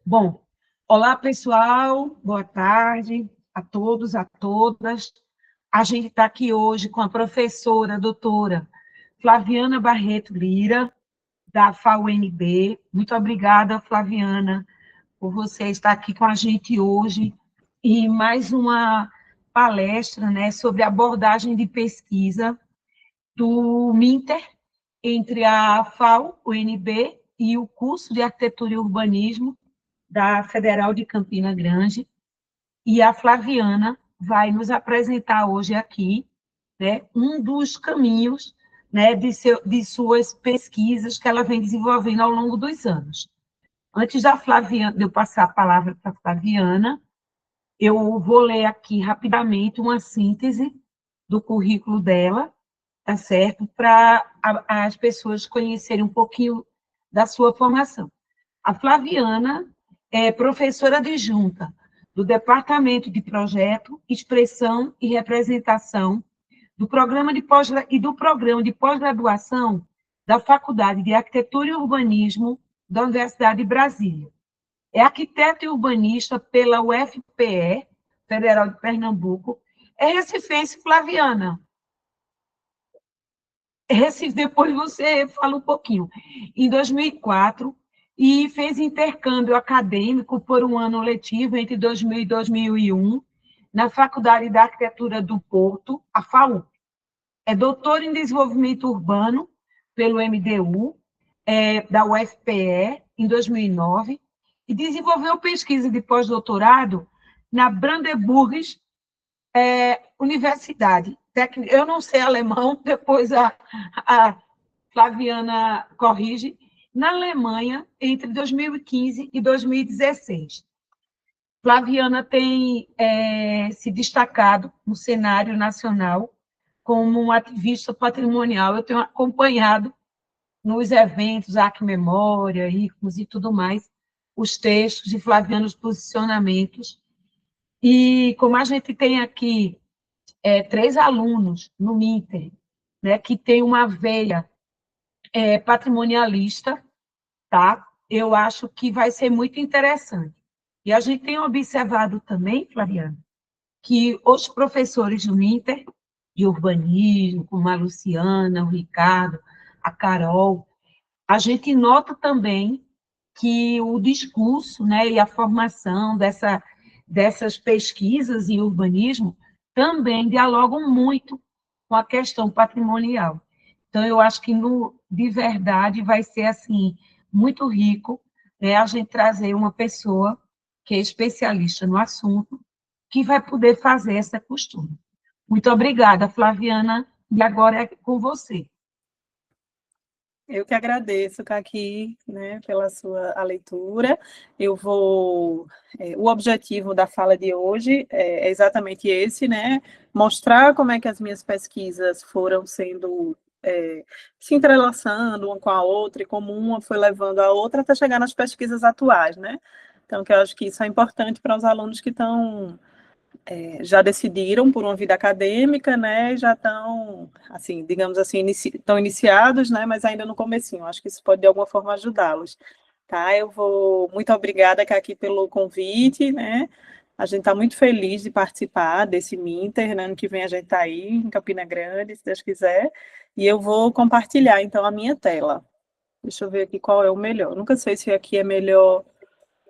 Bom, olá pessoal, boa tarde a todos, a todas. A gente está aqui hoje com a professora, doutora Flaviana Barreto Lira, da FAUNB. Muito obrigada, Flaviana, por você estar aqui com a gente hoje e mais uma palestra, né, sobre abordagem de pesquisa do MINTER entre a FAUNB e o curso de Arquitetura e Urbanismo da Federal de Campina Grande, e a Flaviana vai nos apresentar hoje aqui, né, um dos caminhos, né, de suas pesquisas que ela vem desenvolvendo ao longo dos anos. Antes da Flaviana, de eu passar a palavra para a Flaviana, eu vou ler aqui rapidamente uma síntese do currículo dela, tá certo? Para as pessoas conhecerem um pouquinho da sua formação. A Flaviana é professora adjunta do Departamento de Projeto, Expressão e Representação do programa de pós-graduação da Faculdade de Arquitetura e Urbanismo da Universidade de Brasília. É arquiteta e urbanista pela UFPE, Federal de Pernambuco. É recifense, Flaviana. Recife, depois você fala um pouquinho. Em 2004, e fez intercâmbio acadêmico por um ano letivo entre 2000 e 2001, na Faculdade de Arquitetura do Porto, a FAU. É doutor em desenvolvimento urbano pelo MDU, da UFPE, em 2009, e desenvolveu pesquisa de pós-doutorado na Brandeburgs Universidade. Eu não sei alemão, depois a Flaviana corrige, na Alemanha, entre 2015 e 2016. Flaviana tem se destacado no cenário nacional como um ativista patrimonial. Eu tenho acompanhado nos eventos, Arquimemória, ICMOS e tudo mais, os textos de Flaviana, os posicionamentos. E como a gente tem aqui 3 alunos no MINTER, né, que tem uma veia patrimonialista, tá? Eu acho que vai ser muito interessante. E a gente tem observado também, Flaviana, que os professores do MINTER, de urbanismo, como a Luciana, o Ricardo, a Carol, a gente nota também que o discurso, né, e a formação dessas pesquisas em urbanismo também dialogam muito com a questão patrimonial. Então, eu acho que, de verdade, vai ser assim muito rico, né, a gente trazer uma pessoa que é especialista no assunto, que vai poder fazer essa costura. Muito obrigada, Flaviana, e agora é com você. Eu que agradeço, Caqui, né, pela sua leitura. O objetivo da fala de hoje é exatamente esse, né, mostrar como é que as minhas pesquisas foram sendo, se entrelaçando uma com a outra, e como uma foi levando a outra até chegar nas pesquisas atuais, né. Então, que eu acho que isso é importante para os alunos que estão já decidiram por uma vida acadêmica, né, já estão, assim, digamos assim, estão iniciados, né, mas ainda no comecinho. Acho que isso pode, de alguma forma, ajudá-los. Tá? Muito obrigada, aqui pelo convite, né, a gente está muito feliz de participar desse MINTER, né, ano que vem a gente está aí, em Campina Grande, se Deus quiser, e eu vou compartilhar, então, a minha tela. Deixa eu ver aqui qual é o melhor. Nunca sei se aqui é melhor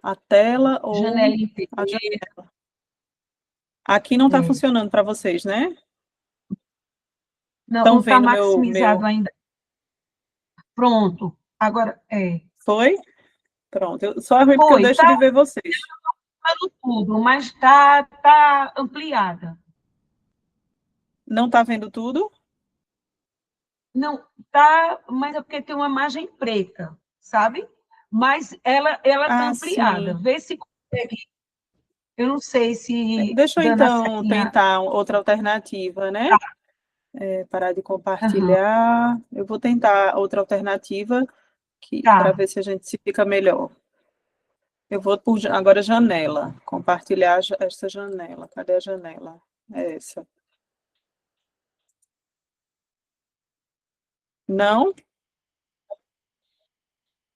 a tela ou Janela a inteira. janela. Aqui não está funcionando para vocês, né? Não, Estão não está vendo maximizado ainda. Pronto. Agora, Foi? Pronto. Só é ruim porque eu Foi, deixo está de ver vocês. falando tudo, mas tá ampliada. Não está vendo tudo? Não, tá, mas é porque tem uma margem preta, sabe? Mas ela está Ah, ampliada. sim. Vê se consegue. Eu não sei se Deixa eu, dando a então, setinha. tentar outra alternativa, né? Tá. Parar de Aham, compartilhar. Eu vou tentar outra alternativa para tá. ver se a gente se fica melhor. Eu vou por agora janela. Compartilhar essa janela. Cadê a janela? É essa. Não?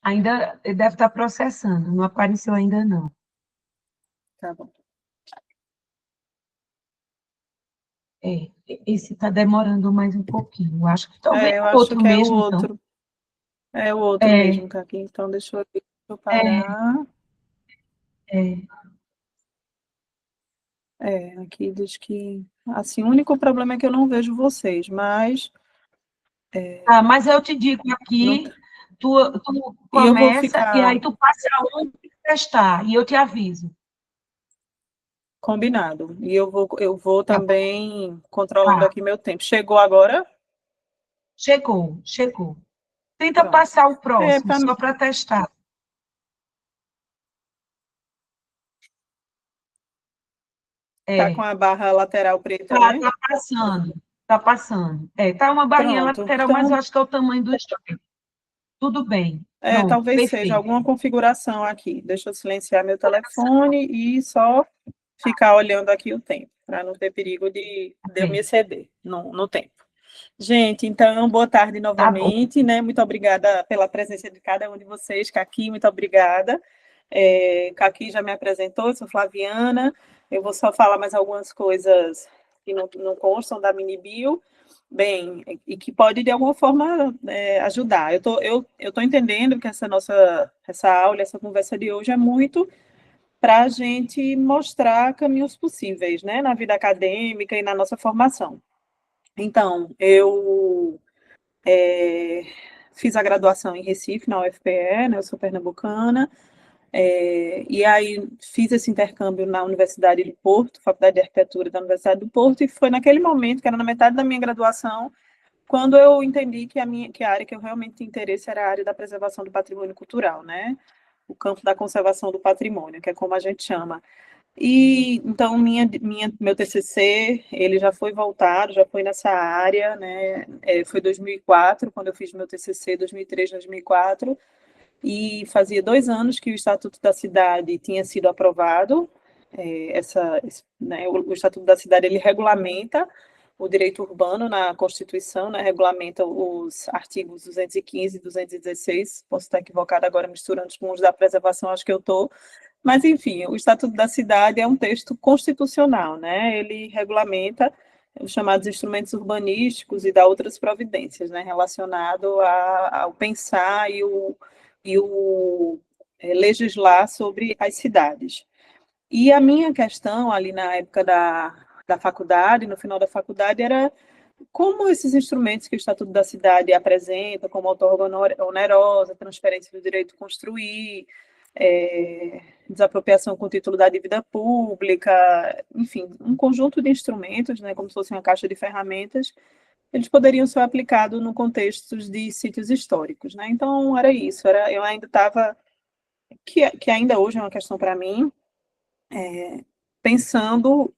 Ainda ele deve estar processando, não apareceu ainda não. Tá bom. Esse está demorando mais um pouquinho. Eu acho que talvez Eu o acho outro que é o mesmo, então. outro. É o outro É, mesmo, Caqui. Então, deixa eu é, parar. é. Aqui diz que... Assim, o único problema é que eu não vejo vocês, mas... Ah, mas eu te digo Não, aqui, tu e eu vou começa e ficar aí tu passa um para testar, e eu te aviso. combinado. E eu vou Tá bom? também controlando Tá. aqui meu tempo. Chegou agora? Chegou, chegou. Tenta Pronto. passar o próximo, Pra, só para testar. tá com É, a barra lateral preta, tá, né? tá passando, tá passando. Tá uma barrinha Pronto. lateral, mas eu Então, acho que é o tamanho do espelho. Tudo bem. Pronto, talvez seja perfeito. alguma configuração aqui. Deixa eu silenciar meu telefone e só ficar olhando aqui o tempo, para não ter perigo de eu me É, exceder no tempo. Gente, então, boa tarde tá bom. novamente, né? Muito obrigada pela presença de cada um de vocês. Caqui, muito obrigada. Caqui já me apresentou, eu sou Flaviana. Eu vou só falar mais algumas coisas que não constam da mini bio, bem, e que pode de alguma forma ajudar. Eu tô entendendo que essa aula, essa conversa de hoje é muito para a gente mostrar caminhos possíveis, né, na vida acadêmica e na nossa formação. Então, eu fiz a graduação em Recife, na UFPE, né, eu sou pernambucana, e aí fiz esse intercâmbio na Universidade do Porto, Faculdade de Arquitetura da Universidade do Porto, e foi naquele momento, que era na metade da minha graduação, quando eu entendi que a área que eu realmente tinha interesse era a área da preservação do patrimônio cultural, né? O campo da conservação do patrimônio, que é como a gente chama. E então meu TCC ele já foi voltado, já foi nessa área, né? Foi 2004 quando eu fiz meu TCC, 2003, 2004, e fazia 2 anos que o Estatuto da Cidade tinha sido aprovado. O Estatuto da Cidade ele regulamenta o direito urbano na Constituição, né? Regulamenta os artigos 215 e 216. Posso estar equivocada agora misturando com os da preservação, acho que eu estou. Mas, enfim, o Estatuto da Cidade é um texto constitucional, né? Ele regulamenta os chamados instrumentos urbanísticos e dá outras providências, né? Relacionado ao pensar e o legislar sobre as cidades. E a minha questão ali na época da faculdade, no final da faculdade, era como esses instrumentos que o Estatuto da Cidade apresenta, como outorga onerosa, transferência do direito de construir, desapropriação com título da dívida pública, enfim, um conjunto de instrumentos, né, como se fosse uma caixa de ferramentas, eles poderiam ser aplicados no contexto de sítios históricos, né? Então, era isso, eu ainda estava, que ainda hoje é uma questão para mim, pensando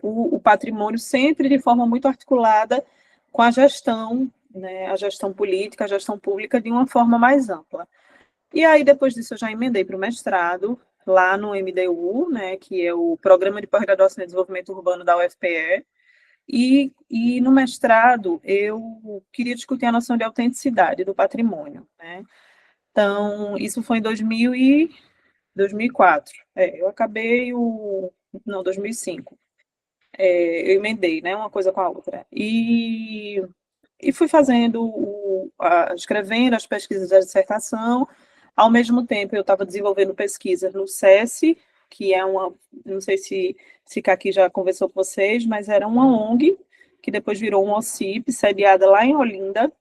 o patrimônio sempre de forma muito articulada com a gestão, né, a gestão política, a gestão pública de uma forma mais ampla. E aí, depois disso, eu já emendei para o mestrado, lá no MDU, né, que é o Programa de Pós-Graduação em Desenvolvimento Urbano da UFPE, e no mestrado eu queria discutir a noção de autenticidade do patrimônio, né? Então, isso foi em 2004. Eu acabei não, 2005. Eu emendei, né, uma coisa com a outra. E fui fazendo, escrevendo as pesquisas da dissertação. Ao mesmo tempo, eu estava desenvolvendo pesquisas no SESI, que é não sei se Caqui já conversou com vocês, mas era uma ONG, que depois virou um OCIP, sediada lá em Olinda,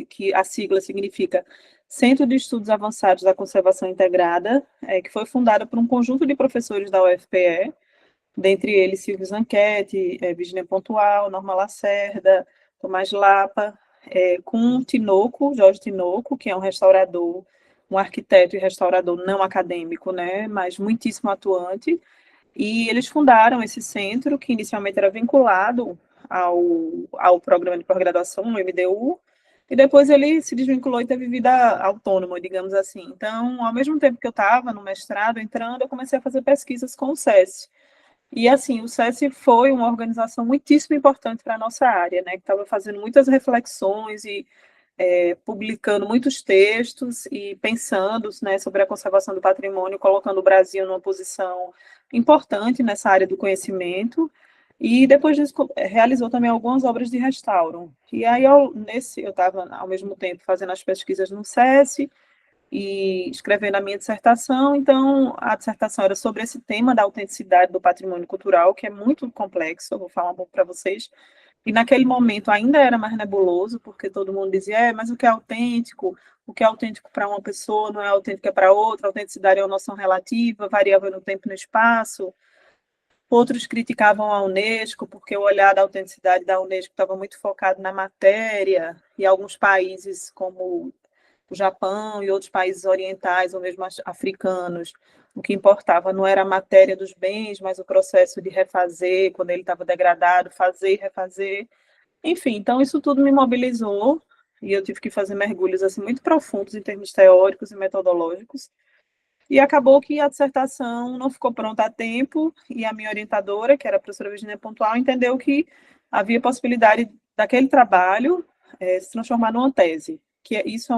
que a sigla significa Centro de Estudos Avançados da Conservação Integrada, que foi fundada por um conjunto de professores da UFPE, dentre eles Silvio Zanchetti, Virginia Pontual, Norma Lacerda, Tomás Lapa, com Jorge Tinoco, que é um restaurador, um arquiteto e restaurador não acadêmico, né, mas muitíssimo atuante, e eles fundaram esse centro, que inicialmente era vinculado ao programa de pós-graduação, no MDU, e depois ele se desvinculou e teve vida autônoma, digamos assim. Então, ao mesmo tempo que eu estava no mestrado, entrando, eu comecei a fazer pesquisas com o SESI. E, assim, o SESI foi uma organização muitíssimo importante para a nossa área, né, que estava fazendo muitas reflexões publicando muitos textos e pensando, né, sobre a conservação do patrimônio, colocando o Brasil numa posição importante nessa área do conhecimento, e depois disso realizou também algumas obras de restauro. E aí eu estava ao mesmo tempo fazendo as pesquisas no SESC e escrevendo a minha dissertação, então a dissertação era sobre esse tema da autenticidade do patrimônio cultural, que é muito complexo, eu vou falar um pouco para vocês. E naquele momento ainda era mais nebuloso, porque todo mundo dizia, mas o que é autêntico? O que é autêntico para uma pessoa não é autêntico para outra, a autenticidade é uma noção relativa, variável no tempo e no espaço. Outros criticavam a Unesco, porque o olhar da autenticidade da Unesco estava muito focado na matéria, e alguns países, como o Japão e outros países orientais, ou mesmo africanos, o que importava não era a matéria dos bens, mas o processo de refazer, quando ele estava degradado, fazer e refazer. Enfim, então isso tudo me mobilizou, e eu tive que fazer mergulhos assim, muito profundos em termos teóricos e metodológicos, e acabou que a dissertação não ficou pronta a tempo, e a minha orientadora, que era a professora Virginia Pontual, entendeu que havia possibilidade daquele trabalho se transformar numa tese, que isso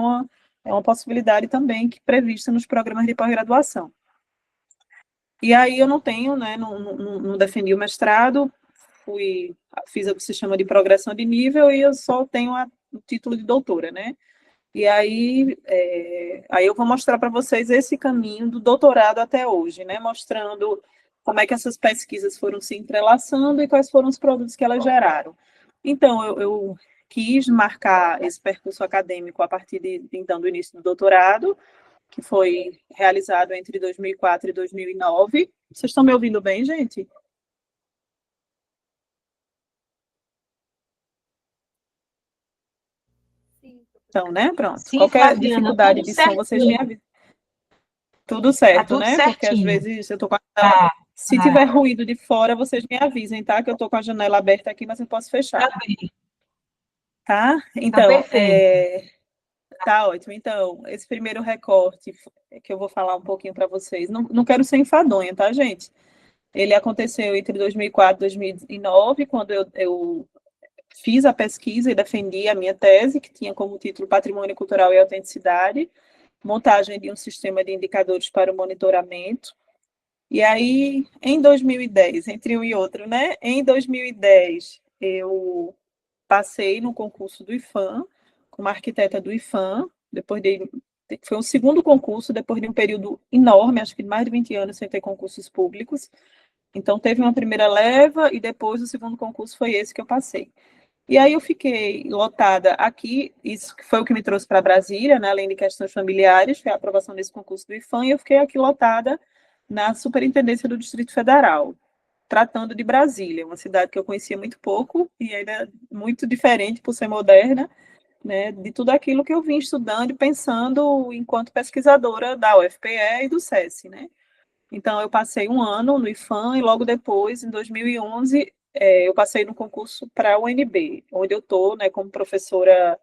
é uma possibilidade também que prevista nos programas de pós-graduação. E aí eu não tenho, né, não defendi o mestrado, fiz o que se chama de progressão de nível, e eu só tenho o título de doutora, né? E aí eu vou mostrar para vocês esse caminho do doutorado até hoje, né? Mostrando como é que essas pesquisas foram se entrelaçando e quais foram os produtos que elas geraram. Então, eu quis marcar esse percurso acadêmico a partir então, do início do doutorado, que foi realizado entre 2004 e 2009. Vocês estão me ouvindo bem, gente? Então, né? Pronto. Sim, Qualquer Flaviana, dificuldade tudo de som, vocês me certinho. avisam. Tudo Tá certo, tudo né? Porque às certinho. vezes eu tô com a janela. Tá, Se tá, tiver ruído de fora, vocês me avisem, tá? Que eu tô com a janela aberta aqui, mas eu posso tá fechar, bem, tá? tá Então, perfeito. tá ótimo. Então, esse primeiro recorte que eu vou falar um pouquinho para vocês, não quero ser enfadonha, tá, gente? Ele aconteceu entre 2004 e 2009, quando eu fiz a pesquisa e defendi a minha tese, que tinha como título Patrimônio Cultural e Autenticidade, montagem de um sistema de indicadores para o monitoramento. E aí, em 2010, entre um e outro, né? Em 2010, eu passei no concurso do IFAM, como arquiteta do IFAM, foi um segundo concurso, depois de um período enorme, acho que de mais de 20 anos sem ter concursos públicos. Então, teve uma primeira leva e depois o segundo concurso foi esse que eu passei. E aí eu fiquei lotada aqui, isso foi o que me trouxe para Brasília, né, além de questões familiares, foi a aprovação desse concurso do IFAM, e eu fiquei aqui lotada na Superintendência do Distrito Federal, tratando de Brasília, uma cidade que eu conhecia muito pouco e ainda muito diferente por ser moderna, né, de tudo aquilo que eu vim estudando e pensando enquanto pesquisadora da UFPE e do SESC, né. Então, eu passei um ano no IFAM e logo depois, em 2011, eu passei no concurso para a UNB, onde eu estou, né, como professora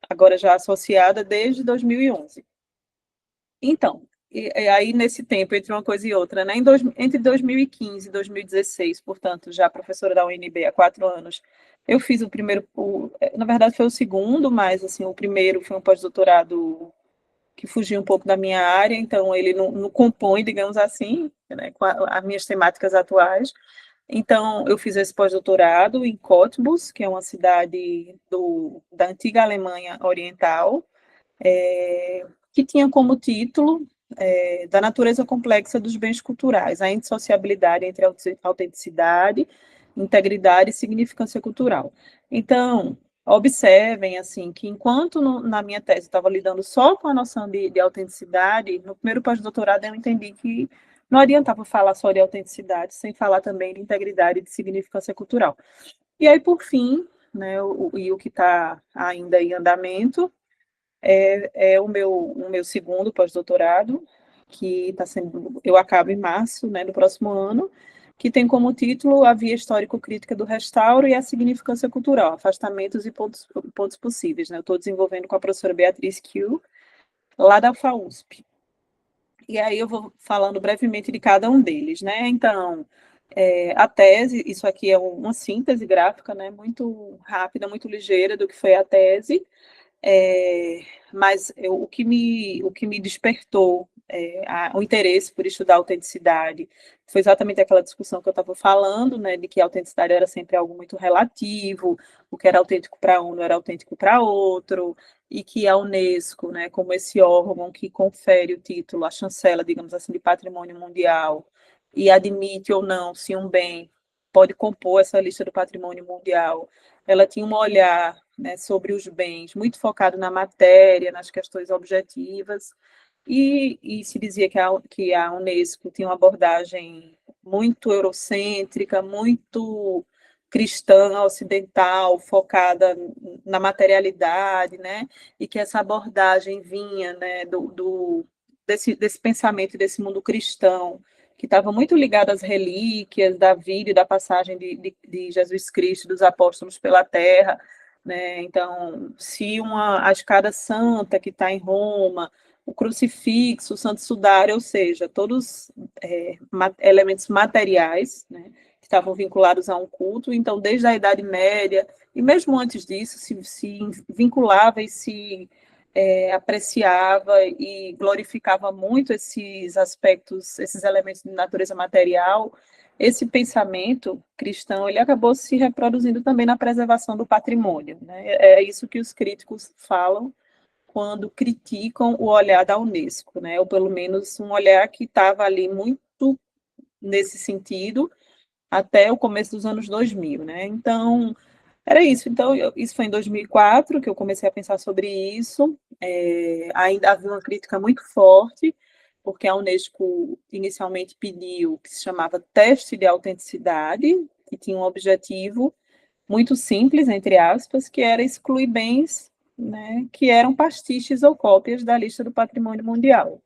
agora já associada desde 2011. Então, e aí nesse tempo, entre uma coisa e outra, né, entre 2015 e 2016, portanto, já professora da UNB há 4 anos, eu fiz na verdade foi o segundo, mas assim, o primeiro foi um pós-doutorado que fugia um pouco da minha área, então ele não compõe, digamos assim, né, com as minhas temáticas atuais. Então, eu fiz esse pós-doutorado em Cottbus, que é uma cidade da antiga Alemanha Oriental, que tinha como título da natureza complexa dos bens culturais, a indissociabilidade entre autenticidade, integridade e significância cultural. Então, observem assim que enquanto na minha tese estava lidando só com a noção de autenticidade, no primeiro pós-doutorado eu entendi que não adiantava falar só de autenticidade sem falar também de integridade e de significância cultural. E aí, por fim, né, o que está ainda em andamento é o meu segundo pós-doutorado, que está sendo, eu acabo em março, né, do próximo ano, que tem como título A Via Histórico-Crítica do Restauro e a Significância Cultural, Afastamentos e Pontos Possíveis. Né? Eu estou desenvolvendo com a professora Beatriz Kiel, lá da UFAUSP. E aí eu vou falando brevemente de cada um deles. Né? Então, a tese, isso aqui é uma síntese gráfica, né, muito rápida, muito ligeira do que foi a tese. Mas o que me despertou o interesse por estudar autenticidade foi exatamente aquela discussão que eu estava falando, né, de que a autenticidade era sempre algo muito relativo, o que era autêntico para um não era autêntico para outro, e que a Unesco, né, como esse órgão que confere o título, a chancela, digamos assim, de patrimônio mundial, e admite ou não se um bem pode compor essa lista do patrimônio mundial, ela tinha um olhar, né, sobre os bens muito focado na matéria, nas questões objetivas, e se dizia que a Unesco tinha uma abordagem muito eurocêntrica, muito cristã, ocidental, focada na materialidade, né? E que essa abordagem vinha, né, desse pensamento, desse mundo cristão, que estava muito ligado às relíquias da vida e da passagem de Jesus Cristo, dos apóstolos pela terra, né? Então, se a escada santa que está em Roma, o crucifixo, o santo sudário, ou seja, todos elementos materiais, né, que estavam vinculados a um culto. Então, desde a Idade Média, e mesmo antes disso, se vinculava e se apreciava e glorificava muito esses aspectos, esses elementos de natureza material. Esse pensamento cristão, ele acabou se reproduzindo também na preservação do patrimônio, né? É isso que os críticos falam quando criticam o olhar da Unesco, né? Ou pelo menos um olhar que estava ali muito nesse sentido até o começo dos anos 2000, né? Então, era isso. Então, isso foi em 2004 que eu comecei a pensar sobre isso. Ainda havia uma crítica muito forte, porque a Unesco inicialmente pediu o que se chamava teste de autenticidade, que tinha um objetivo muito simples, entre aspas, que era excluir bens, né, que eram pastiches ou cópias da lista do patrimônio mundial.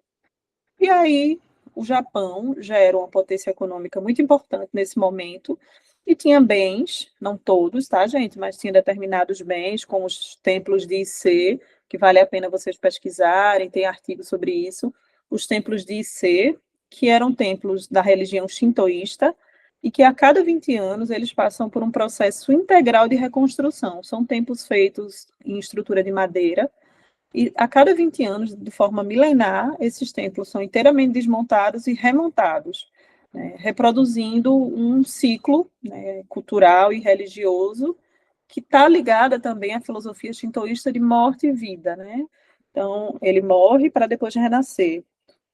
E aí, o Japão já era uma potência econômica muito importante nesse momento, e tinha bens, não todos, tá, gente, mas tinha determinados bens, como os templos de Ise, que vale a pena vocês pesquisarem, tem artigos sobre isso, os templos de Ise, que eram templos da religião shintoísta, e que a cada 20 anos eles passam por um processo integral de reconstrução. São templos feitos em estrutura de madeira, e a cada 20 anos, de forma milenar, esses templos são inteiramente desmontados e remontados, né, reproduzindo um ciclo, né, cultural e religioso que está ligada também à filosofia shintoísta de morte e vida, né? Então, ele morre para depois renascer.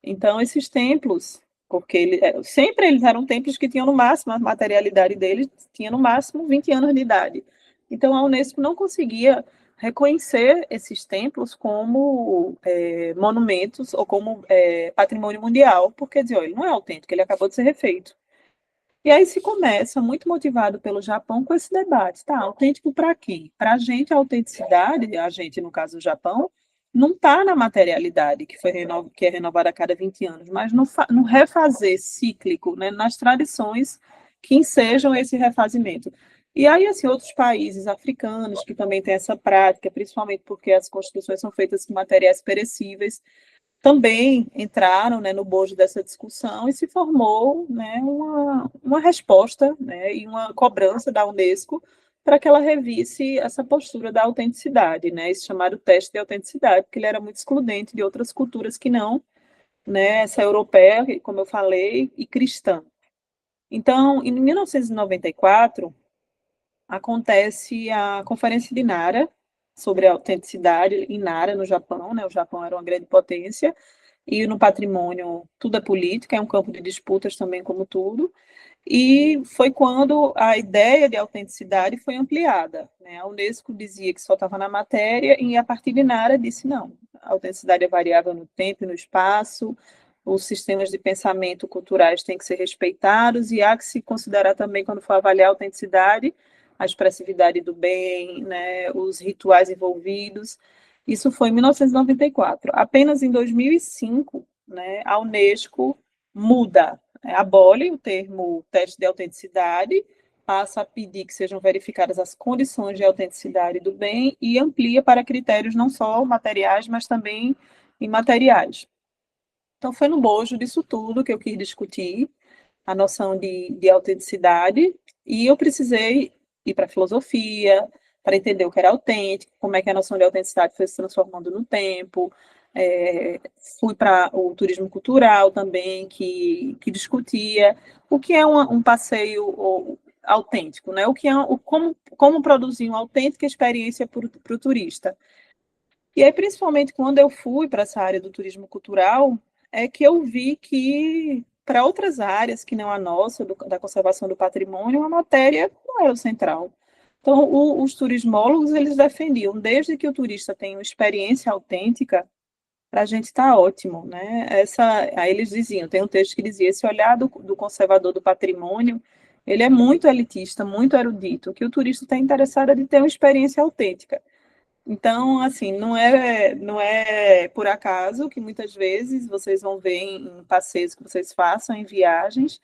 Então, esses templos, porque sempre eles eram templos que tinham no máximo, a materialidade deles tinha no máximo 20 anos de idade. Então, a Unesco não conseguia reconhecer esses templos como monumentos ou como patrimônio mundial, porque dizia, ele não é autêntico, ele acabou de ser refeito. E aí se começa, muito motivado pelo Japão, com esse debate, tá, autêntico para quem? Para a gente, a autenticidade, a gente, no caso do Japão, não está na materialidade, que é renovada a cada 20 anos, mas no refazer cíclico, né, nas tradições que ensejam esse refazimento. E aí, assim, outros países africanos que também têm essa prática, principalmente porque as constituições são feitas com materiais perecíveis, também entraram, né, no bojo dessa discussão e se formou, né, uma resposta, né, e uma cobrança da Unesco para que ela revisse essa postura da autenticidade, né, esse chamado teste de autenticidade, porque ele era muito excludente de outras culturas que não, né, essa europeia, como eu falei, e cristã. Então, em 1994, acontece a Conferência de Nara, sobre a autenticidade em Nara, no Japão, né, o Japão era uma grande potência, e no patrimônio tudo é política, é um campo de disputas também, como tudo, e foi quando a ideia de autenticidade foi ampliada, né? A Unesco dizia que só estava na matéria, e a partir de Nara disse, não, a autenticidade é variável no tempo e no espaço, os sistemas de pensamento culturais têm que ser respeitados, e há que se considerar também, quando for avaliar a autenticidade, a expressividade do bem, né, os rituais envolvidos. Isso foi em 1994. Apenas em 2005, né, a Unesco muda, abole o termo teste de autenticidade, passa a pedir que sejam verificadas as condições de autenticidade do bem e amplia para critérios não só materiais, mas também imateriais. Então, foi no bojo disso tudo que eu quis discutir a noção de autenticidade, e eu precisei ir para a filosofia, para entender o que era autêntico, como é que a noção de autenticidade foi se transformando no tempo. Fui para o turismo cultural também, que discutia o que é um passeio autêntico, né? O que é como produzir uma autêntica experiência para o turista. E aí, principalmente quando eu fui para essa área do turismo cultural, é que eu vi que para outras áreas que não a nossa, da conservação do patrimônio, a matéria não era o central. Então, os turismólogos, eles defendiam, desde que o turista tenha uma experiência autêntica, para a gente está ótimo, né? Aí eles diziam, tem um texto que dizia, esse olhar do conservador do patrimônio, ele é muito elitista, muito erudito, que o turista está interessado em ter uma experiência autêntica. Então, assim, não é por acaso que muitas vezes vocês vão ver em passeios que vocês façam, em viagens,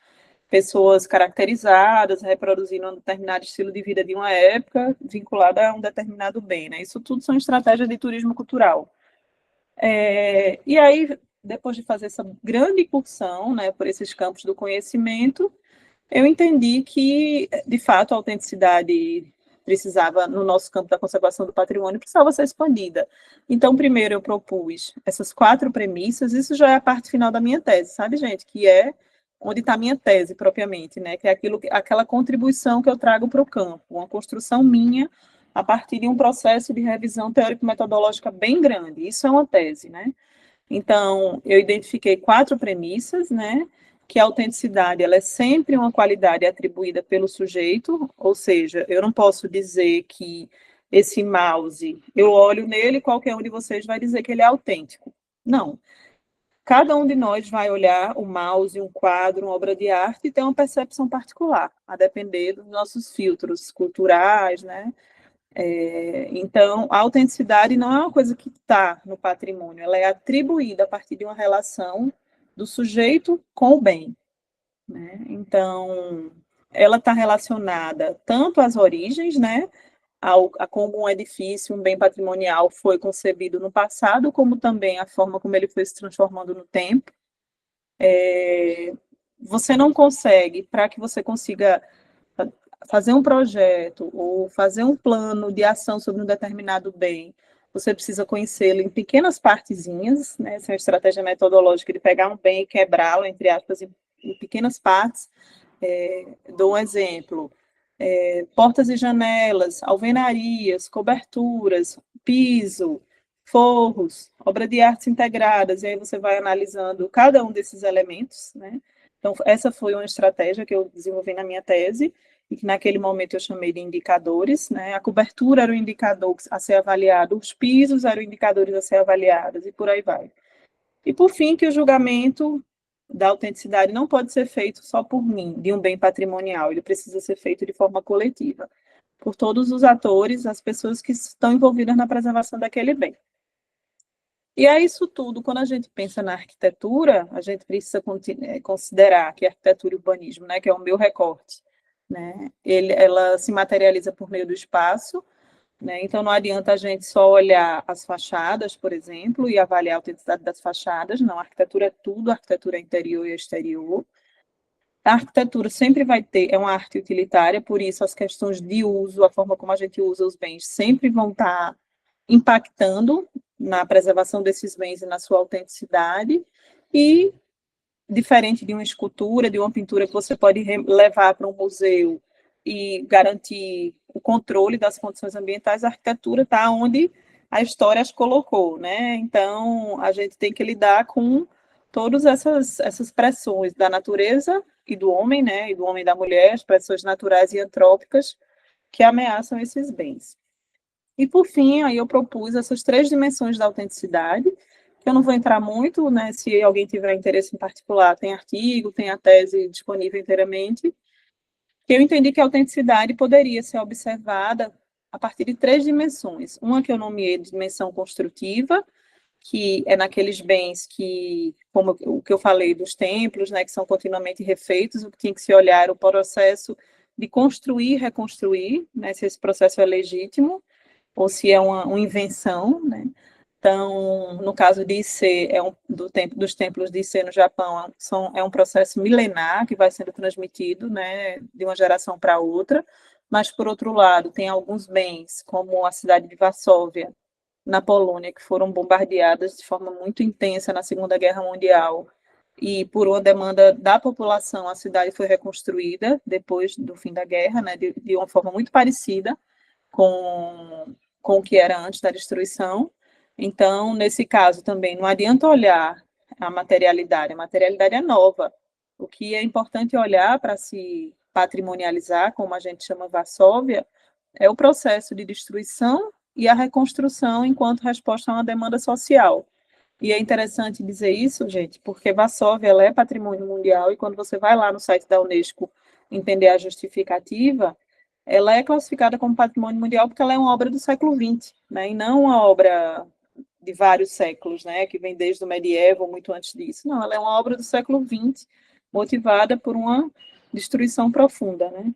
pessoas caracterizadas, reproduzindo um determinado estilo de vida de uma época, vinculada a um determinado bem, né? Isso tudo são estratégias de turismo cultural. E aí, depois de fazer essa grande incursão, né, por esses campos do conhecimento, eu entendi que, de fato, a autenticidade precisava, no nosso campo da conservação do patrimônio, precisava ser expandida. Então, primeiro eu propus essas 4 premissas, isso já é a parte final da minha tese, sabe, gente? Que é onde está a minha tese, propriamente, né? Que é aquela contribuição que eu trago para o campo, uma construção minha a partir de um processo de revisão teórico-metodológica bem grande. Isso é uma tese, né? Então, eu identifiquei 4 premissas, né? Que a autenticidade ela é sempre uma qualidade atribuída pelo sujeito, ou seja, eu não posso dizer que esse mouse, eu olho nele e qualquer um de vocês vai dizer que ele é autêntico. Não. Cada um de nós vai olhar o mouse, um quadro, uma obra de arte e ter uma percepção particular, a depender dos nossos filtros culturais, né? Então, a autenticidade não é uma coisa que está no patrimônio, ela é atribuída a partir de uma relação do sujeito com o bem, né? Então, ela está relacionada tanto às origens, né, a como um edifício, um bem patrimonial foi concebido no passado, como também a forma como ele foi se transformando no tempo. Você não consegue, para que você consiga fazer um projeto ou fazer um plano de ação sobre um determinado bem, você precisa conhecê-lo em pequenas partezinhas, né? Essa é uma estratégia metodológica de pegar um bem e quebrá-lo, entre aspas, em pequenas partes. Dou um exemplo. Portas e janelas, alvenarias, coberturas, piso, forros, obra de artes integradas, e aí você vai analisando cada um desses elementos, né? Então, essa foi uma estratégia que eu desenvolvi na minha tese, e que naquele momento eu chamei de indicadores, né? A cobertura era o indicador a ser avaliado, os pisos eram indicadores a ser avaliados, e por aí vai. E, por fim, que o julgamento da autenticidade não pode ser feito só por mim, de um bem patrimonial, ele precisa ser feito de forma coletiva, por todos os atores, as pessoas que estão envolvidas na preservação daquele bem. E é isso tudo, quando a gente pensa na arquitetura, a gente precisa considerar que a arquitetura e o urbanismo, né, que é o meu recorte, né, ela se materializa por meio do espaço, né, então não adianta a gente só olhar as fachadas, por exemplo, e avaliar a autenticidade das fachadas, não, a arquitetura é tudo, a arquitetura é interior e exterior. A arquitetura sempre vai ter, é uma arte utilitária, por isso as questões de uso, a forma como a gente usa os bens, sempre vão estar impactando na preservação desses bens e na sua autenticidade, e diferente de uma escultura, de uma pintura que você pode levar para um museu e garantir o controle das condições ambientais, a arquitetura está onde a história as colocou, né? Então, a gente tem que lidar com todas essas pressões da natureza e do homem, né? E do homem e da mulher, as pressões naturais e antrópicas que ameaçam esses bens. E, por fim, aí eu propus essas 3 dimensões da autenticidade, que eu não vou entrar muito, né? Se alguém tiver interesse em particular, tem artigo, tem a tese disponível inteiramente, que eu entendi que a autenticidade poderia ser observada a partir de 3 dimensões. Uma que eu nomeei de dimensão construtiva, que é naqueles bens que, como o que eu falei dos templos, né, que são continuamente refeitos, o que tinha que se olhar era o processo de construir e reconstruir, né, se esse processo é legítimo, ou se é uma invenção, né? Então, no caso de Issei, dos templos de Issei no Japão, é um processo milenar que vai sendo transmitido, né, de uma geração para outra, mas, por outro lado, tem alguns bens, como a cidade de Varsóvia, na Polônia, que foram bombardeadas de forma muito intensa na Segunda Guerra Mundial, e por uma demanda da população, a cidade foi reconstruída depois do fim da guerra, né, de uma forma muito parecida com o que era antes da destruição. Então, nesse caso também, não adianta olhar a materialidade é nova. O que é importante olhar para se patrimonializar, como a gente chama Varsóvia, é o processo de destruição e a reconstrução enquanto resposta a uma demanda social. E é interessante dizer isso, gente, porque Varsóvia ela é patrimônio mundial e quando você vai lá no site da Unesco entender a justificativa, ela é classificada como patrimônio mundial porque ela é uma obra do século XX, né, e não uma obra de vários séculos, né, que vem desde o medieval, muito antes disso. Não, ela é uma obra do século XX, motivada por uma destruição profunda, né.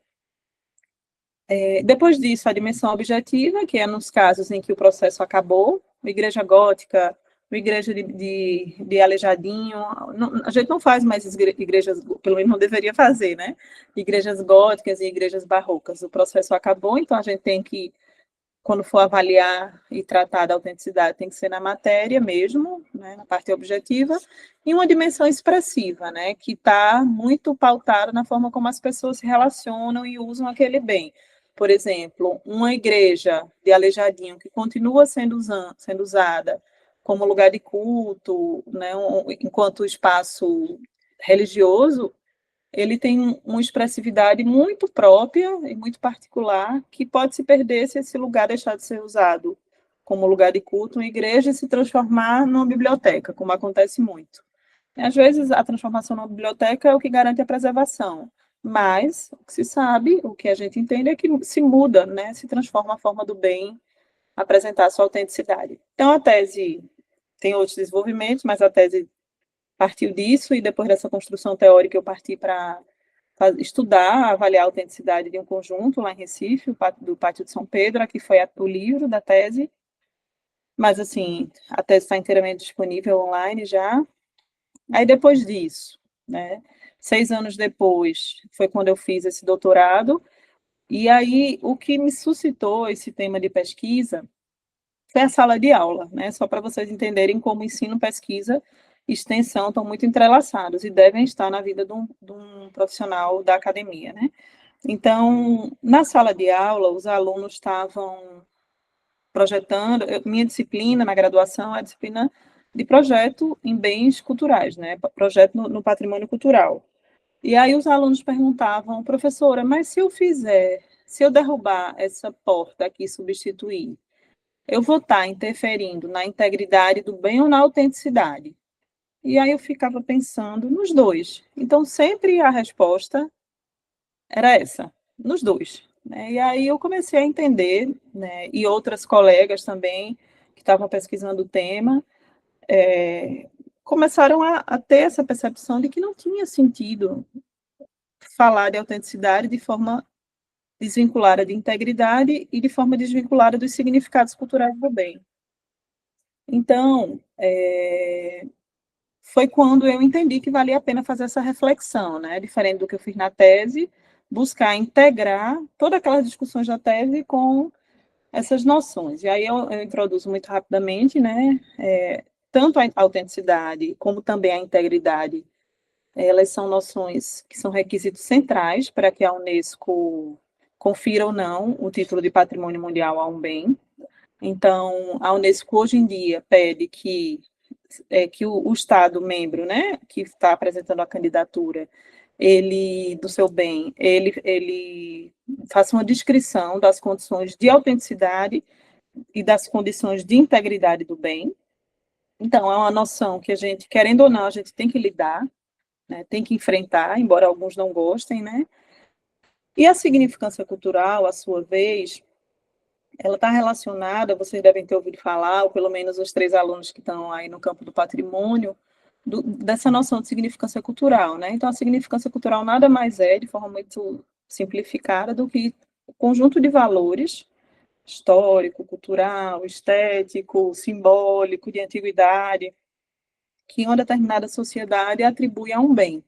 Depois disso, a dimensão objetiva, que é nos casos em que o processo acabou, igreja gótica, igreja de Aleijadinho, a gente não faz mais igrejas, pelo menos não deveria fazer, né? Igrejas góticas e igrejas barrocas. O processo acabou, então a gente tem que, quando for avaliar e tratar da autenticidade, tem que ser na matéria mesmo, né, na parte objetiva, e uma dimensão expressiva, né, que está muito pautada na forma como as pessoas se relacionam e usam aquele bem. Por exemplo, uma igreja de Aleijadinho que continua sendo usada como lugar de culto, né, enquanto espaço religioso, ele tem uma expressividade muito própria e muito particular, que pode se perder se esse lugar deixar de ser usado como lugar de culto, uma igreja, e se transformar numa biblioteca, como acontece muito. Às vezes, a transformação numa biblioteca é o que garante a preservação, mas o que se sabe, o que a gente entende é que se muda, né? Se transforma a forma do bem apresentar a sua autenticidade. Então, a tese tem outros desenvolvimentos, mas a tese partiu disso, e depois dessa construção teórica eu parti para estudar, avaliar a autenticidade de um conjunto lá em Recife, do Pátio de São Pedro. Aqui foi o livro da tese, mas assim, a tese está inteiramente disponível online já. Aí depois disso, né, 6 anos depois, foi quando eu fiz esse doutorado, e aí o que me suscitou esse tema de pesquisa foi a sala de aula, né, só para vocês entenderem como ensino, pesquisa e extensão estão muito entrelaçados e devem estar na vida de um profissional da academia, né. Então, na sala de aula, os alunos estavam projetando, minha disciplina na graduação é a disciplina de projeto em bens culturais, né, projeto no patrimônio cultural. E aí os alunos perguntavam, professora, mas se eu derrubar essa porta aqui e substituir, eu vou estar interferindo na integridade do bem ou na autenticidade? E aí eu ficava pensando nos dois. Então, sempre a resposta era essa, nos dois, né. E aí eu comecei a entender, né, e outras colegas também, que estavam pesquisando o tema, começaram a ter essa percepção de que não tinha sentido falar de autenticidade de forma desvinculada de integridade e de forma desvinculada dos significados culturais do bem. Então, foi quando eu entendi que valia a pena fazer essa reflexão, né, diferente do que eu fiz na tese, buscar integrar todas aquelas discussões da tese com essas noções. E aí eu introduzo muito rapidamente, né, tanto a autenticidade como também a integridade, elas são noções que são requisitos centrais para que a Unesco confira ou não o título de patrimônio mundial a um bem. Então, a Unesco hoje em dia pede que o Estado membro, né, que está apresentando a candidatura, ele, do seu bem, ele faça uma descrição das condições de autenticidade e das condições de integridade do bem. Então, é uma noção que a gente, querendo ou não, a gente tem que lidar, né, tem que enfrentar, embora alguns não gostem, né? E a significância cultural, à sua vez, ela está relacionada, vocês devem ter ouvido falar, ou pelo menos os 3 alunos que estão aí no campo do patrimônio, dessa noção de significância cultural, né? Então, a significância cultural nada mais é, de forma muito simplificada, do que o conjunto de valores histórico, cultural, estético, simbólico, de antiguidade, que uma determinada sociedade atribui a um bem.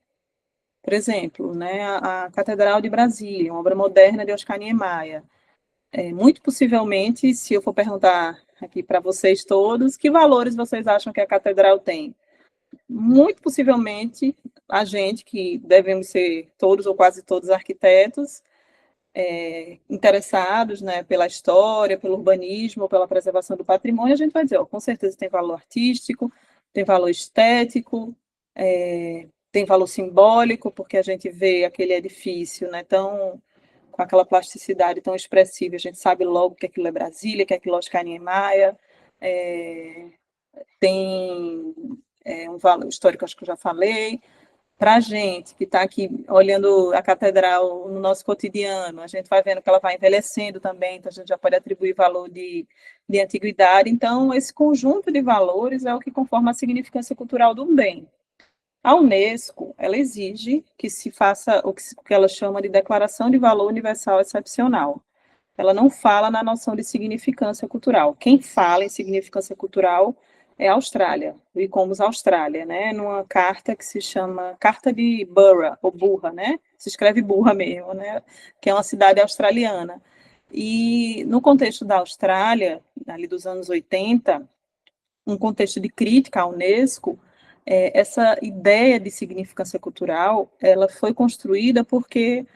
Por exemplo, né, a Catedral de Brasília, uma obra moderna de Oscar Niemeyer. Muito possivelmente, se eu for perguntar aqui para vocês todos, que valores vocês acham que a catedral tem? Muito possivelmente, a gente, que devemos ser todos ou quase todos arquitetos, interessados, né, pela história, pelo urbanismo, pela preservação do patrimônio, a gente vai dizer, com certeza tem valor artístico, tem valor estético, tem valor simbólico, porque a gente vê aquele edifício, né, tão, com aquela plasticidade tão expressiva, a gente sabe logo que aquilo é Brasília, que aquilo é Oscar Niemeyer, tem um valor histórico, acho que eu já falei. Para a gente que está aqui olhando a catedral no nosso cotidiano, a gente vai vendo que ela vai envelhecendo também, então a gente já pode atribuir valor de antiguidade. Então, esse conjunto de valores é o que conforma a significância cultural do bem. A Unesco, ela exige que se faça o que ela chama de Declaração de Valor Universal Excepcional. Ela não fala na noção de significância cultural. Quem fala em significância cultural é a Austrália, o ICOMOS Austrália, né? Numa carta que se chama Carta de Burra, ou Burra, né? Se escreve Burra mesmo, né? Que é uma cidade australiana. E no contexto da Austrália, ali dos anos 80, um contexto de crítica à Unesco, essa ideia de significância cultural, ela foi construída porque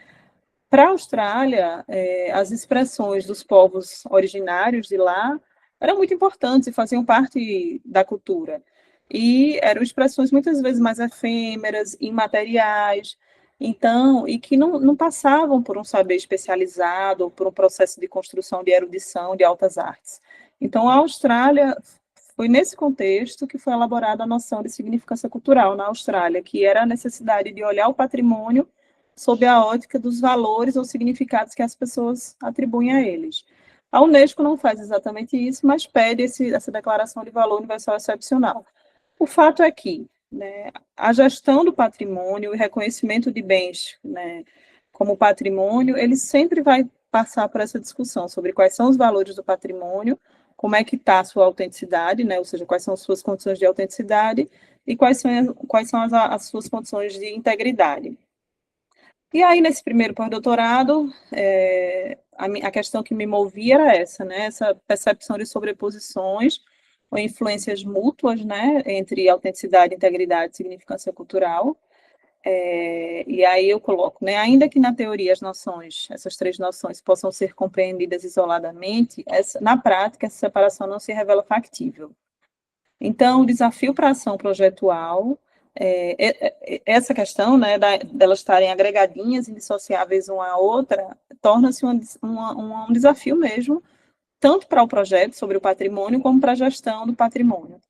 para a Austrália, as expressões dos povos originários de lá eram muito importantes e faziam parte da cultura. E eram expressões muitas vezes mais efêmeras, imateriais, então, e que não passavam por um saber especializado ou por um processo de construção de erudição de altas artes. Então, a Austrália foi nesse contexto que foi elaborada a noção de significância cultural na Austrália, que era a necessidade de olhar o patrimônio sob a ótica dos valores ou significados que as pessoas atribuem a eles. A Unesco não faz exatamente isso, mas pede essa declaração de valor universal excepcional. O fato é que, né, a gestão do patrimônio e reconhecimento de bens, né, como patrimônio, ele sempre vai passar por essa discussão sobre quais são os valores do patrimônio, como é que está a sua autenticidade, né, ou seja, quais são as suas condições de autenticidade e quais são as suas condições de integridade. E aí, nesse primeiro pós-doutorado, a questão que me movia era essa, né? Essa percepção de sobreposições ou influências mútuas, né? Entre autenticidade, integridade e significância cultural. E aí eu coloco, né? Ainda que na teoria essas três noções possam ser compreendidas isoladamente, na prática essa separação não se revela factível. Então, o desafio para a ação projetual essa questão, né, delas estarem agregadinhas, indissociáveis uma à outra, torna-se um desafio mesmo, tanto para o projeto sobre o patrimônio, como para a gestão do patrimônio.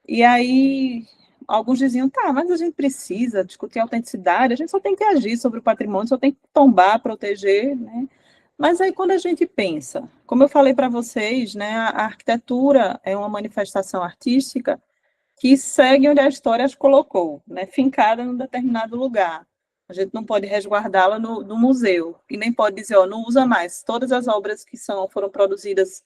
E aí, alguns diziam, tá, mas a gente precisa discutir a autenticidade, a gente só tem que agir sobre o patrimônio, só tem que tombar, proteger, né? Mas aí, quando a gente pensa, como eu falei para vocês, né, a arquitetura é uma manifestação artística que segue onde a história as colocou, né, fincada em um determinado lugar. A gente não pode resguardá-la no museu, e nem pode dizer, ó, não usa mais. Todas as obras que foram produzidas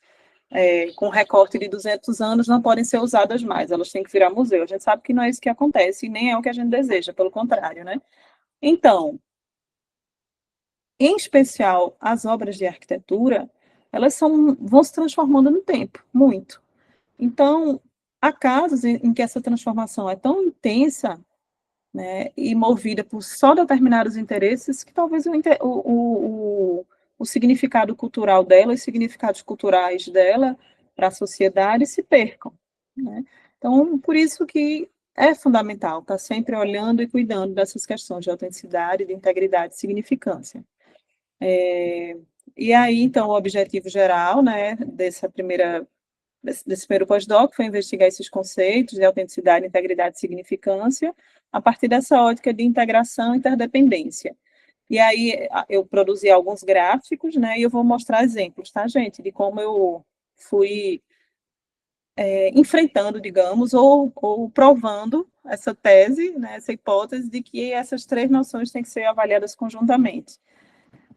com recorte de 200 anos não podem ser usadas mais, elas têm que virar museu. A gente sabe que não é isso que acontece, e nem é o que a gente deseja, pelo contrário, né? Então, em especial, as obras de arquitetura, elas vão se transformando no tempo, muito. Então, há casos em que essa transformação é tão intensa, né, e movida por só determinados interesses, que talvez o significado cultural dela, os significados culturais dela para a sociedade se percam, né? Então, por isso que é fundamental estar sempre olhando e cuidando dessas questões de autenticidade, de integridade e significância. E aí, então, o objetivo geral, né, desse primeiro pós-doc foi investigar esses conceitos de autenticidade, integridade e significância a partir dessa ótica de integração e interdependência. E aí eu produzi alguns gráficos, né, e eu vou mostrar exemplos, tá, gente, de como eu fui enfrentando, digamos, ou provando essa tese, né, essa hipótese de que essas três noções têm que ser avaliadas conjuntamente.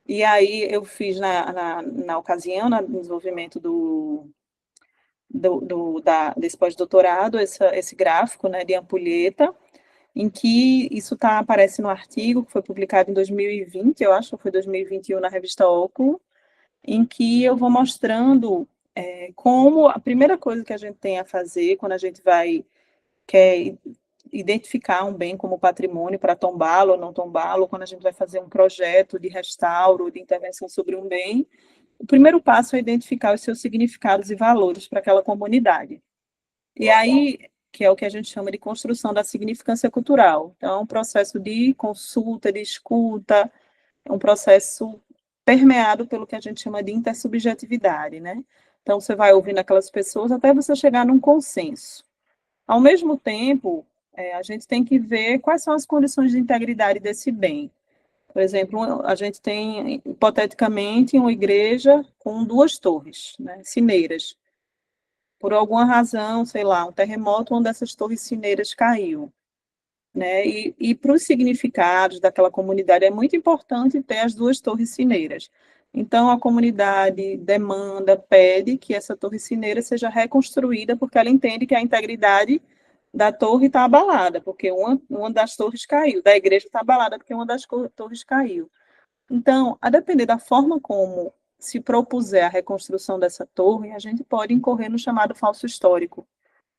E aí eu fiz na ocasião, no desenvolvimento desse pós-doutorado, esse gráfico, né, de ampulheta, em que isso aparece no artigo que foi publicado em 2020, eu acho que foi 2021, na revista Óculo, em que eu vou mostrando como a primeira coisa que a gente tem a fazer quando a gente quer identificar um bem como patrimônio para tombá-lo ou não tombá-lo, quando a gente vai fazer um projeto de restauro, de intervenção sobre um bem, o primeiro passo é identificar os seus significados e valores para aquela comunidade. E aí, que é o que a gente chama de construção da significância cultural. Então, é um processo de consulta, de escuta, é um processo permeado pelo que a gente chama de intersubjetividade, né? Então, você vai ouvindo aquelas pessoas até você chegar num consenso. Ao mesmo tempo, a gente tem que ver quais são as condições de integridade desse bem. Por exemplo, a gente tem, hipoteticamente, uma igreja com 2 torres, né, sineiras. Por alguma razão, sei lá, um terremoto, uma dessas torres sineiras caiu. Né? E para os significados daquela comunidade é muito importante ter as 2 torres sineiras. Então, a comunidade demanda, pede que essa torre sineira seja reconstruída, porque ela entende que a integridade da torre está abalada, porque uma das torres caiu, da igreja está abalada, porque uma das torres caiu. Então, a depender da forma como se propuser a reconstrução dessa torre, a gente pode incorrer no chamado falso histórico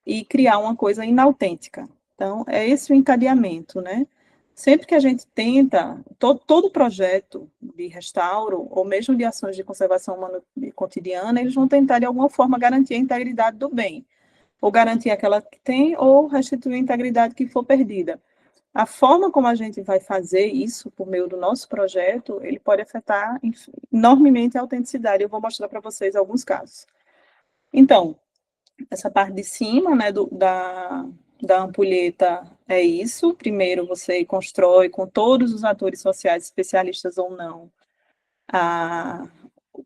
e criar uma coisa inautêntica. Então, é esse o encadeamento, né? Sempre que a gente tenta, todo projeto de restauro, ou mesmo de ações de conservação humana cotidiana, eles vão tentar, de alguma forma, garantir a integridade do bem, ou garantir aquela que tem, ou restituir a integridade que for perdida. A forma como a gente vai fazer isso, por meio do nosso projeto, ele pode afetar enormemente a autenticidade. Eu vou mostrar para vocês alguns casos. Então, essa parte de cima, né, da ampulheta é isso. Primeiro você constrói com todos os atores sociais, especialistas ou não,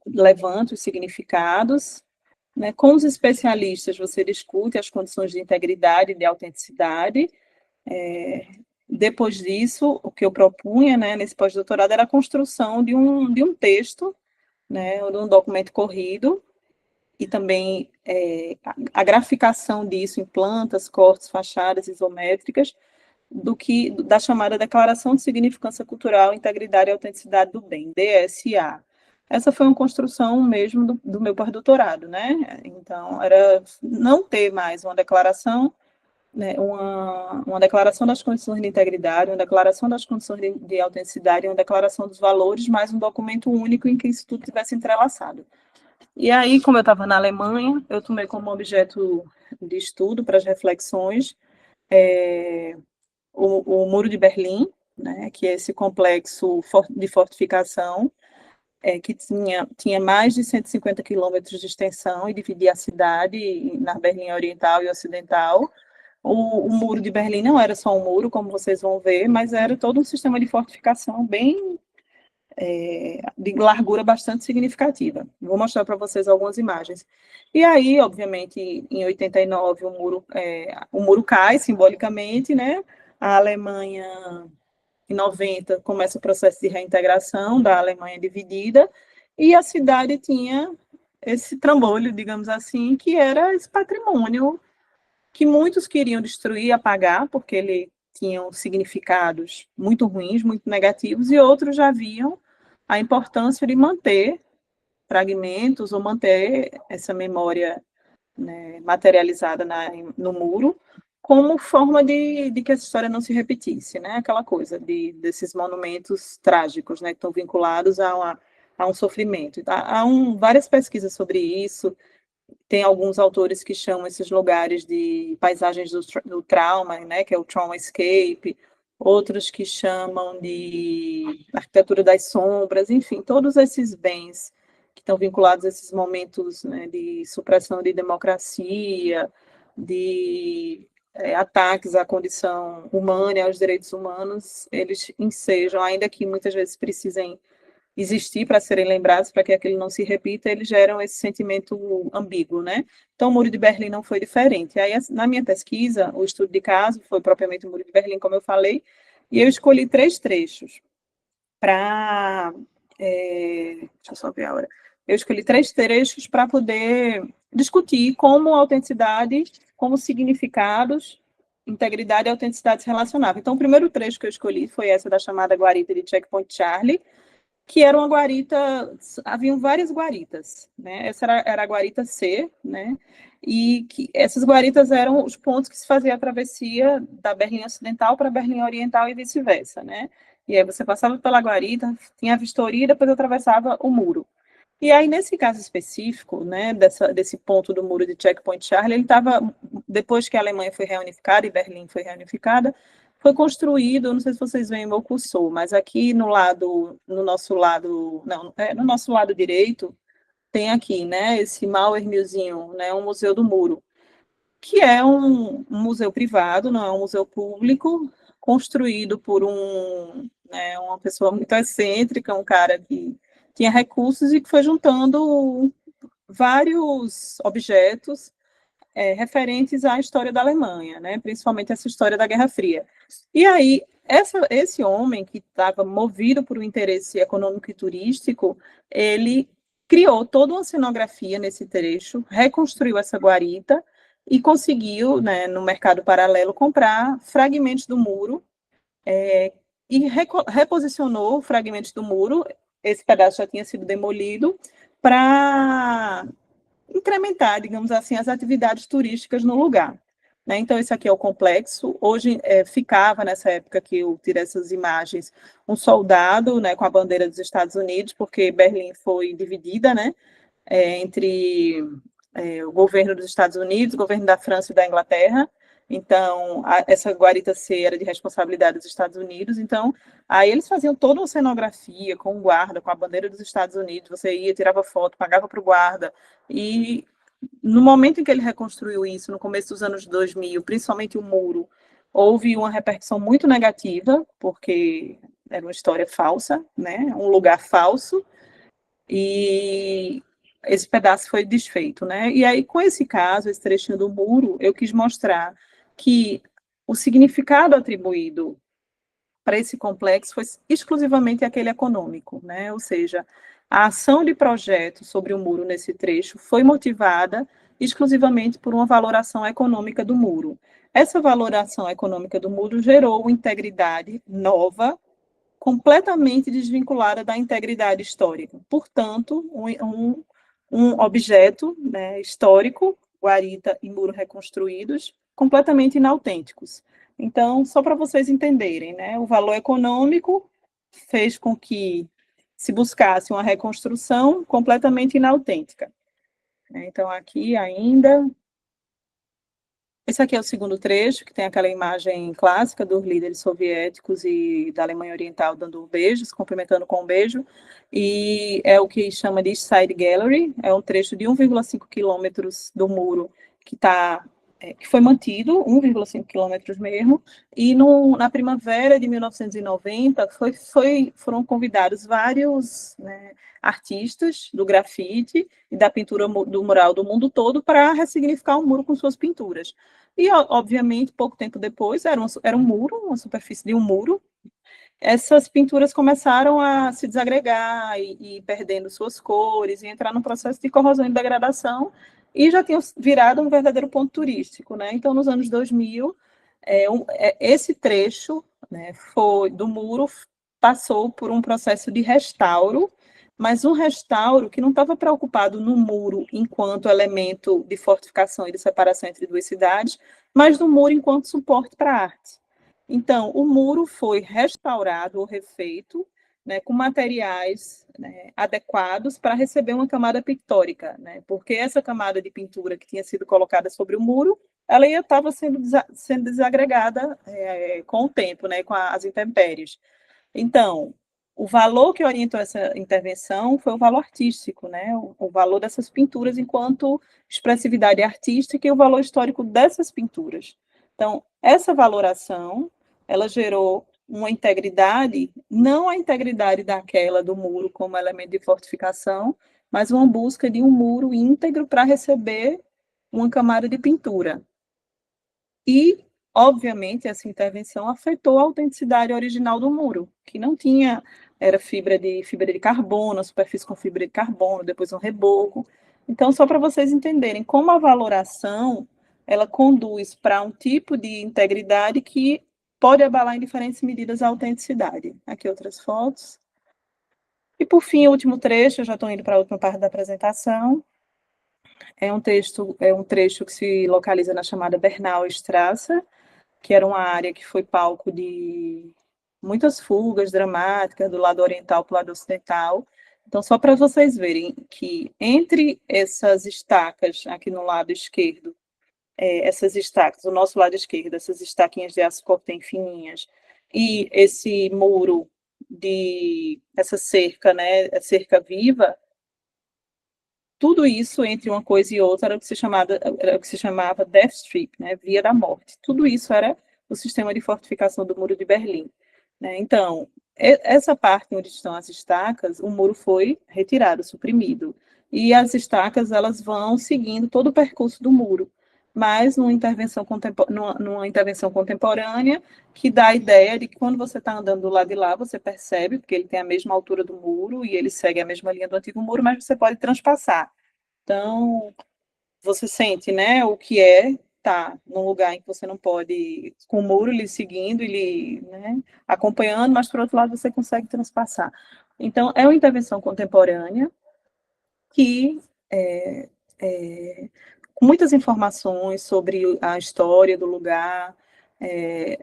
levanta os significados. Né, com os especialistas você discute as condições de integridade e de autenticidade. Depois disso, o que eu propunha, né, nesse pós-doutorado era a construção de um texto, né, de um documento corrido, e também a graficação disso em plantas, cortes, fachadas isométricas, da chamada Declaração de Significância Cultural, Integridade e Autenticidade do Bem, DSA. Essa foi uma construção mesmo do meu pós-doutorado, né? Então, era não ter mais uma declaração, né, uma declaração das condições de integridade, uma declaração das condições de autenticidade, uma declaração dos valores, mais um documento único em que isso tudo tivesse entrelaçado. E aí, como eu estava na Alemanha, eu tomei como objeto de estudo para as reflexões o Muro de Berlim, né, que é esse complexo de fortificação que tinha mais de 150 quilômetros de extensão e dividia a cidade na Berlim Oriental e Ocidental. O Muro de Berlim não era só um muro, como vocês vão ver, mas era todo um sistema de fortificação bem de largura bastante significativa. Vou mostrar para vocês algumas imagens. E aí, obviamente, em 89, o muro cai simbolicamente, né? A Alemanha, em 90, começa o processo de reintegração da Alemanha dividida, e a cidade tinha esse trambolho, digamos assim, que era esse patrimônio que muitos queriam destruir, apagar, porque ele tinham significados muito ruins, muito negativos, e outros já viam a importância de manter fragmentos ou manter essa memória, né, materializada no muro, como forma de que essa história não se repetisse, né? Aquela coisa desses monumentos trágicos, né, que estão vinculados a um sofrimento. Há várias pesquisas sobre isso. Tem alguns autores que chamam esses lugares de paisagens do trauma, né, que é o trauma escape, outros que chamam de arquitetura das sombras, enfim, todos esses bens que estão vinculados a esses momentos, né, de supressão de democracia, de ataques à condição humana e aos direitos humanos, eles ensejam, ainda que muitas vezes precisem existir para serem lembrados, para que aquilo não se repita, eles geram esse sentimento ambíguo, né? Então, o Muro de Berlim não foi diferente. Aí, na minha pesquisa, o estudo de caso foi propriamente o Muro de Berlim, como eu falei, e eu escolhi 3 trechos para... deixa eu só ver a hora. Eu escolhi 3 trechos para poder discutir como autenticidade, como significados integridade e autenticidade se relacionavam. Então, o primeiro trecho que eu escolhi foi essa da chamada guarita de Checkpoint Charlie, que era uma guarita, haviam várias guaritas, né? Essa era a guarita C, né? E que essas guaritas eram os pontos que se fazia a travessia da Berlim Ocidental para a Berlim Oriental e vice-versa, né? E aí você passava pela guarita, tinha a vistoria e depois atravessava o muro. E aí, nesse caso específico, né, desse ponto do muro de Checkpoint Charlie, ele estava, depois que a Alemanha foi reunificada e Berlim foi reunificada, foi construído, não sei se vocês veem o meu cursor, mas aqui no nosso lado direito, tem aqui, né, esse Mauermuseum, né, um museu do muro, que é um museu privado, não é um museu público, construído por uma pessoa muito excêntrica, um cara que tinha recursos e que foi juntando vários objetos referentes à história da Alemanha, né, principalmente essa história da Guerra Fria. E aí, esse homem, que estava movido por um interesse econômico e turístico, ele criou toda uma cenografia nesse trecho, reconstruiu essa guarita e conseguiu, né, no mercado paralelo, comprar fragmentos do muro e reposicionou fragmentos do muro, esse pedaço já tinha sido demolido, para incrementar, digamos assim, as atividades turísticas no lugar. Né? Então, esse aqui é o complexo. Hoje, ficava, nessa época que eu tirei essas imagens, um soldado, né, com a bandeira dos Estados Unidos, porque Berlim foi dividida, né, entre o governo dos Estados Unidos, o governo da França e da Inglaterra. Então, essa guarita C era de responsabilidade dos Estados Unidos. Então, aí eles faziam toda uma cenografia com o guarda, com a bandeira dos Estados Unidos. Você ia, tirava foto, pagava para o guarda. E no momento em que ele reconstruiu isso, no começo dos anos 2000, principalmente o muro, houve uma repercussão muito negativa, porque era uma história falsa, né? Um lugar falso. E esse pedaço foi desfeito, né? E aí, com esse caso, esse trechinho do muro, eu quis mostrar que o significado atribuído para esse complexo foi exclusivamente aquele econômico, né? Ou seja, a ação de projeto sobre o muro nesse trecho foi motivada exclusivamente por uma valoração econômica do muro. Essa valoração econômica do muro gerou uma integridade nova, completamente desvinculada da integridade histórica. Portanto, um objeto, né, histórico, guarita e muro reconstruídos, completamente inautênticos. Então, só para vocês entenderem, né, o valor econômico fez com que se buscasse uma reconstrução completamente inautêntica. Então, aqui ainda... Esse aqui é o segundo trecho, que tem aquela imagem clássica dos líderes soviéticos e da Alemanha Oriental dando beijos, cumprimentando com um beijo, e é o que chama de East Side Gallery, é um trecho de 1,5 quilômetros do muro que foi mantido, 1,5 quilômetros mesmo, e na primavera de 1990 foram convidados vários, né, artistas do grafite e da pintura do mural do mundo todo para ressignificar o muro com suas pinturas. E, obviamente, pouco tempo depois, era um muro, uma superfície de um muro, essas pinturas começaram a se desagregar e perdendo suas cores, e entrar num processo de corrosão e degradação, e já tinham virado um verdadeiro ponto turístico, né? Então, nos anos 2000, esse trecho, né, do muro passou por um processo de restauro, mas um restauro que não estava preocupado no muro enquanto elemento de fortificação e de separação entre duas cidades, mas no muro enquanto suporte para a arte. Então, o muro foi restaurado ou refeito, né, com materiais, né, adequados para receber uma camada pictórica, né, porque essa camada de pintura que tinha sido colocada sobre o muro, ela estava sendo desagregada com o tempo, né, com as intempéries. Então, o valor que orientou essa intervenção foi o valor artístico, né, o valor dessas pinturas enquanto expressividade artística e o valor histórico dessas pinturas. Então, essa valoração, ela gerou uma integridade, não a integridade daquela do muro como elemento de fortificação, mas uma busca de um muro íntegro para receber uma camada de pintura. E, obviamente, essa intervenção afetou a autenticidade original do muro, que não tinha, era fibra de carbono, a superfície com fibra de carbono, depois um reboco. Então, só para vocês entenderem como a valoração ela conduz para um tipo de integridade que pode abalar em diferentes medidas a autenticidade. Aqui outras fotos. E, por fim, o último trecho, eu já estou indo para a última parte da apresentação, é um trecho que se localiza na chamada Bernaustrasse, que era uma área que foi palco de muitas fugas dramáticas do lado oriental para o lado ocidental. Então, só para vocês verem que entre essas estacas aqui no lado esquerdo, essas estacas, do nosso lado esquerdo, essas estaquinhas de aço cortem fininhas, e esse muro essa cerca, né, a cerca viva, tudo isso entre uma coisa e outra era o que se chamava Death Strip, né, via da morte. Tudo isso era o sistema de fortificação do Muro de Berlim. Né? Então, essa parte onde estão as estacas, o muro foi retirado, suprimido. E as estacas elas vão seguindo todo o percurso do muro, mas numa intervenção contemporânea que dá a ideia de que quando você está andando do lado de lá, você percebe, porque ele tem a mesma altura do muro e ele segue a mesma linha do antigo muro, mas você pode transpassar. Então, você sente, né, o que é estar num lugar em que você não pode, com o muro lhe seguindo, né, acompanhando, mas, por outro lado, você consegue transpassar. Então, é uma intervenção contemporânea que com muitas informações sobre a história do lugar,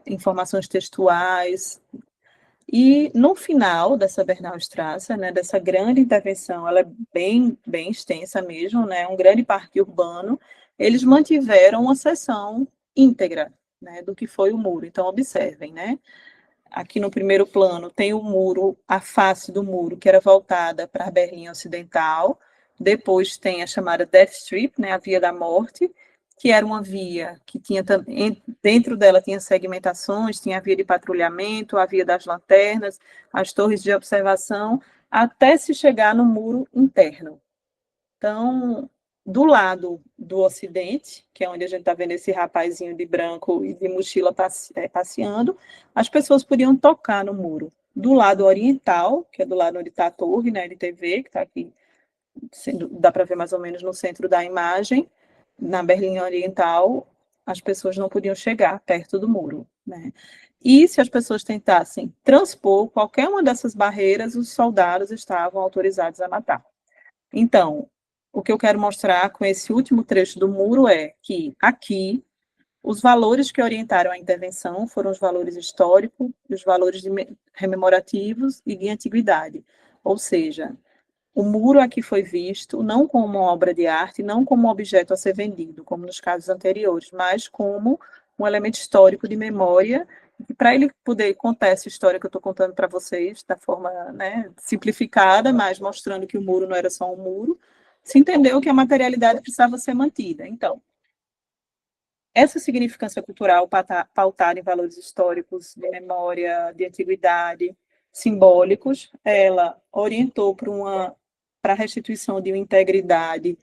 informações textuais. E no final dessa Bernaustrasse, né, dessa grande intervenção, ela é bem extensa mesmo, né, um grande parque urbano, eles mantiveram uma seção íntegra, né, do que foi o muro. Então, observem, né, aqui no primeiro plano tem o muro, a face do muro, que era voltada para a Berlim Ocidental. Depois tem a chamada Death Strip, né, a Via da Morte, que era uma via que tinha também, dentro dela tinha segmentações, tinha a via de patrulhamento, a via das lanternas, as torres de observação, até se chegar no muro interno. Então, do lado do ocidente, que é onde a gente está vendo esse rapazinho de branco e de mochila passeando, as pessoas podiam tocar no muro. Do lado oriental, que é do lado onde está a torre, né, de TV, que está aqui, dá para ver mais ou menos no centro da imagem, na Berlim Oriental, as pessoas não podiam chegar perto do muro. Né? E se as pessoas tentassem transpor qualquer uma dessas barreiras, os soldados estavam autorizados a matar. Então, o que eu quero mostrar com esse último trecho do muro é que aqui os valores que orientaram a intervenção foram os valores históricos, os valores rememorativos e de antiguidade. Ou seja, o muro aqui foi visto não como uma obra de arte, não como um objeto a ser vendido, como nos casos anteriores, mas como um elemento histórico de memória. Para ele poder contar essa história que eu estou contando para vocês, da forma, né, simplificada, mas mostrando que o muro não era só um muro, se entendeu que a materialidade precisava ser mantida. Então, essa significância cultural pautada em valores históricos, de memória, de antiguidade, simbólicos, ela orientou para a restituição de uma integridade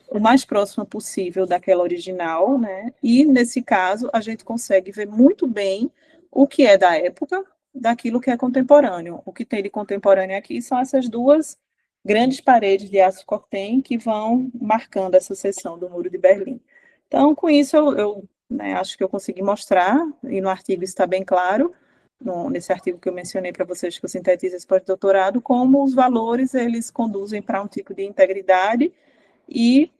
o mais próxima possível daquela original, né? E, nesse caso, a gente consegue ver muito bem o que é da época, daquilo que é contemporâneo. O que tem de contemporâneo aqui são essas duas grandes paredes de aço cortem que vão marcando essa seção do Muro de Berlim. Então, com isso, eu né, acho que eu consegui mostrar, e no artigo está bem claro, nesse artigo que eu mencionei para vocês, que eu sintetizo esse pós-doutorado, como os valores, eles conduzem para um tipo de integridade e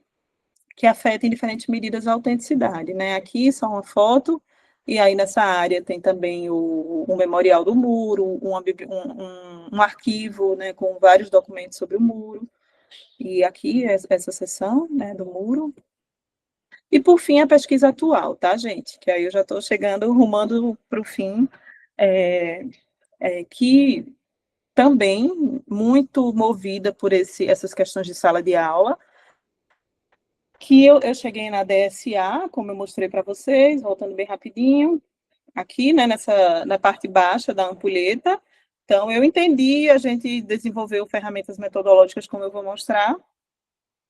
que afeta em diferentes medidas a autenticidade. Né? Aqui só uma foto, e aí nessa área tem também o memorial do muro, um arquivo, né, com vários documentos sobre o muro, e aqui essa seção, né, do muro. E, por fim, a pesquisa atual, tá, gente? Que aí eu já estou chegando, rumando para o fim, que também muito movida por essas questões de sala de aula, que eu cheguei na DSA, como eu mostrei para vocês, voltando bem rapidinho, aqui, né, na parte baixa da ampulheta. Então, eu entendi, a gente desenvolveu ferramentas metodológicas, como eu vou mostrar,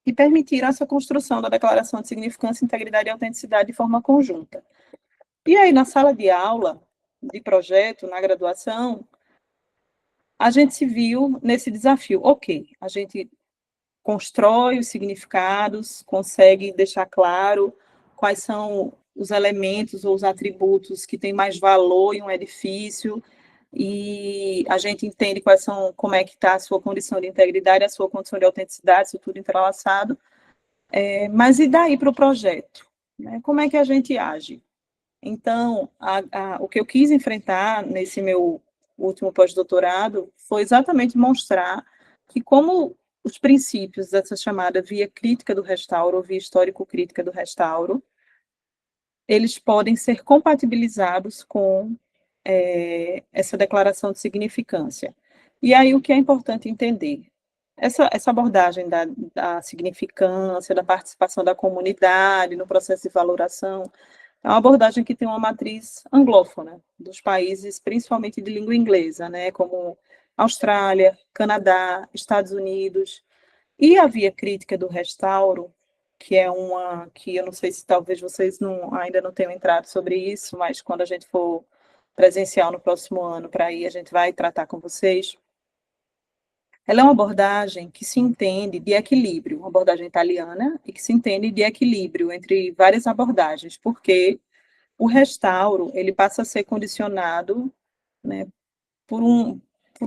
que permitiram essa construção da declaração de significância, integridade e autenticidade de forma conjunta. E aí, na sala de aula, de projeto, na graduação, a gente se viu nesse desafio. Ok, a gente constrói os significados, consegue deixar claro quais são os elementos ou os atributos que têm mais valor em um edifício, e a gente entende como é que está a sua condição de integridade, a sua condição de autenticidade, isso tudo entrelaçado. Mas e daí para o projeto? Né? Como é que a gente age? Então, o que eu quis enfrentar nesse meu último pós-doutorado foi exatamente mostrar que como os princípios dessa chamada via crítica do restauro, ou via histórico-crítica do restauro, eles podem ser compatibilizados com essa declaração de significância. E aí o que é importante entender? Essa abordagem da significância, da participação da comunidade no processo de valoração, é uma abordagem que tem uma matriz anglófona, dos países principalmente de língua inglesa, né, como Austrália, Canadá, Estados Unidos, e a via crítica do restauro, que é uma que eu não sei se talvez vocês ainda não tenham entrado sobre isso, mas quando a gente for presencial no próximo ano para ir, a gente vai tratar com vocês. Ela é uma abordagem que se entende de equilíbrio, uma abordagem italiana, e que se entende de equilíbrio entre várias abordagens, porque o restauro ele passa a ser condicionado, né, por um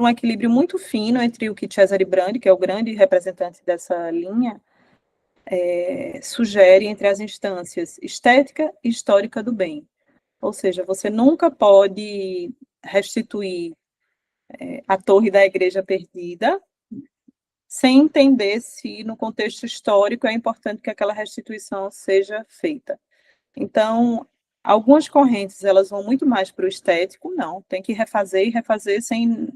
equilíbrio muito fino entre o que Cesare Brandi, que é o grande representante dessa linha, sugere entre as instâncias estética e histórica do bem. Ou seja, você nunca pode restituir a torre da igreja perdida sem entender se, no contexto histórico, é importante que aquela restituição seja feita. Então, algumas correntes, elas vão muito mais para o estético, não, tem que refazer e refazer sem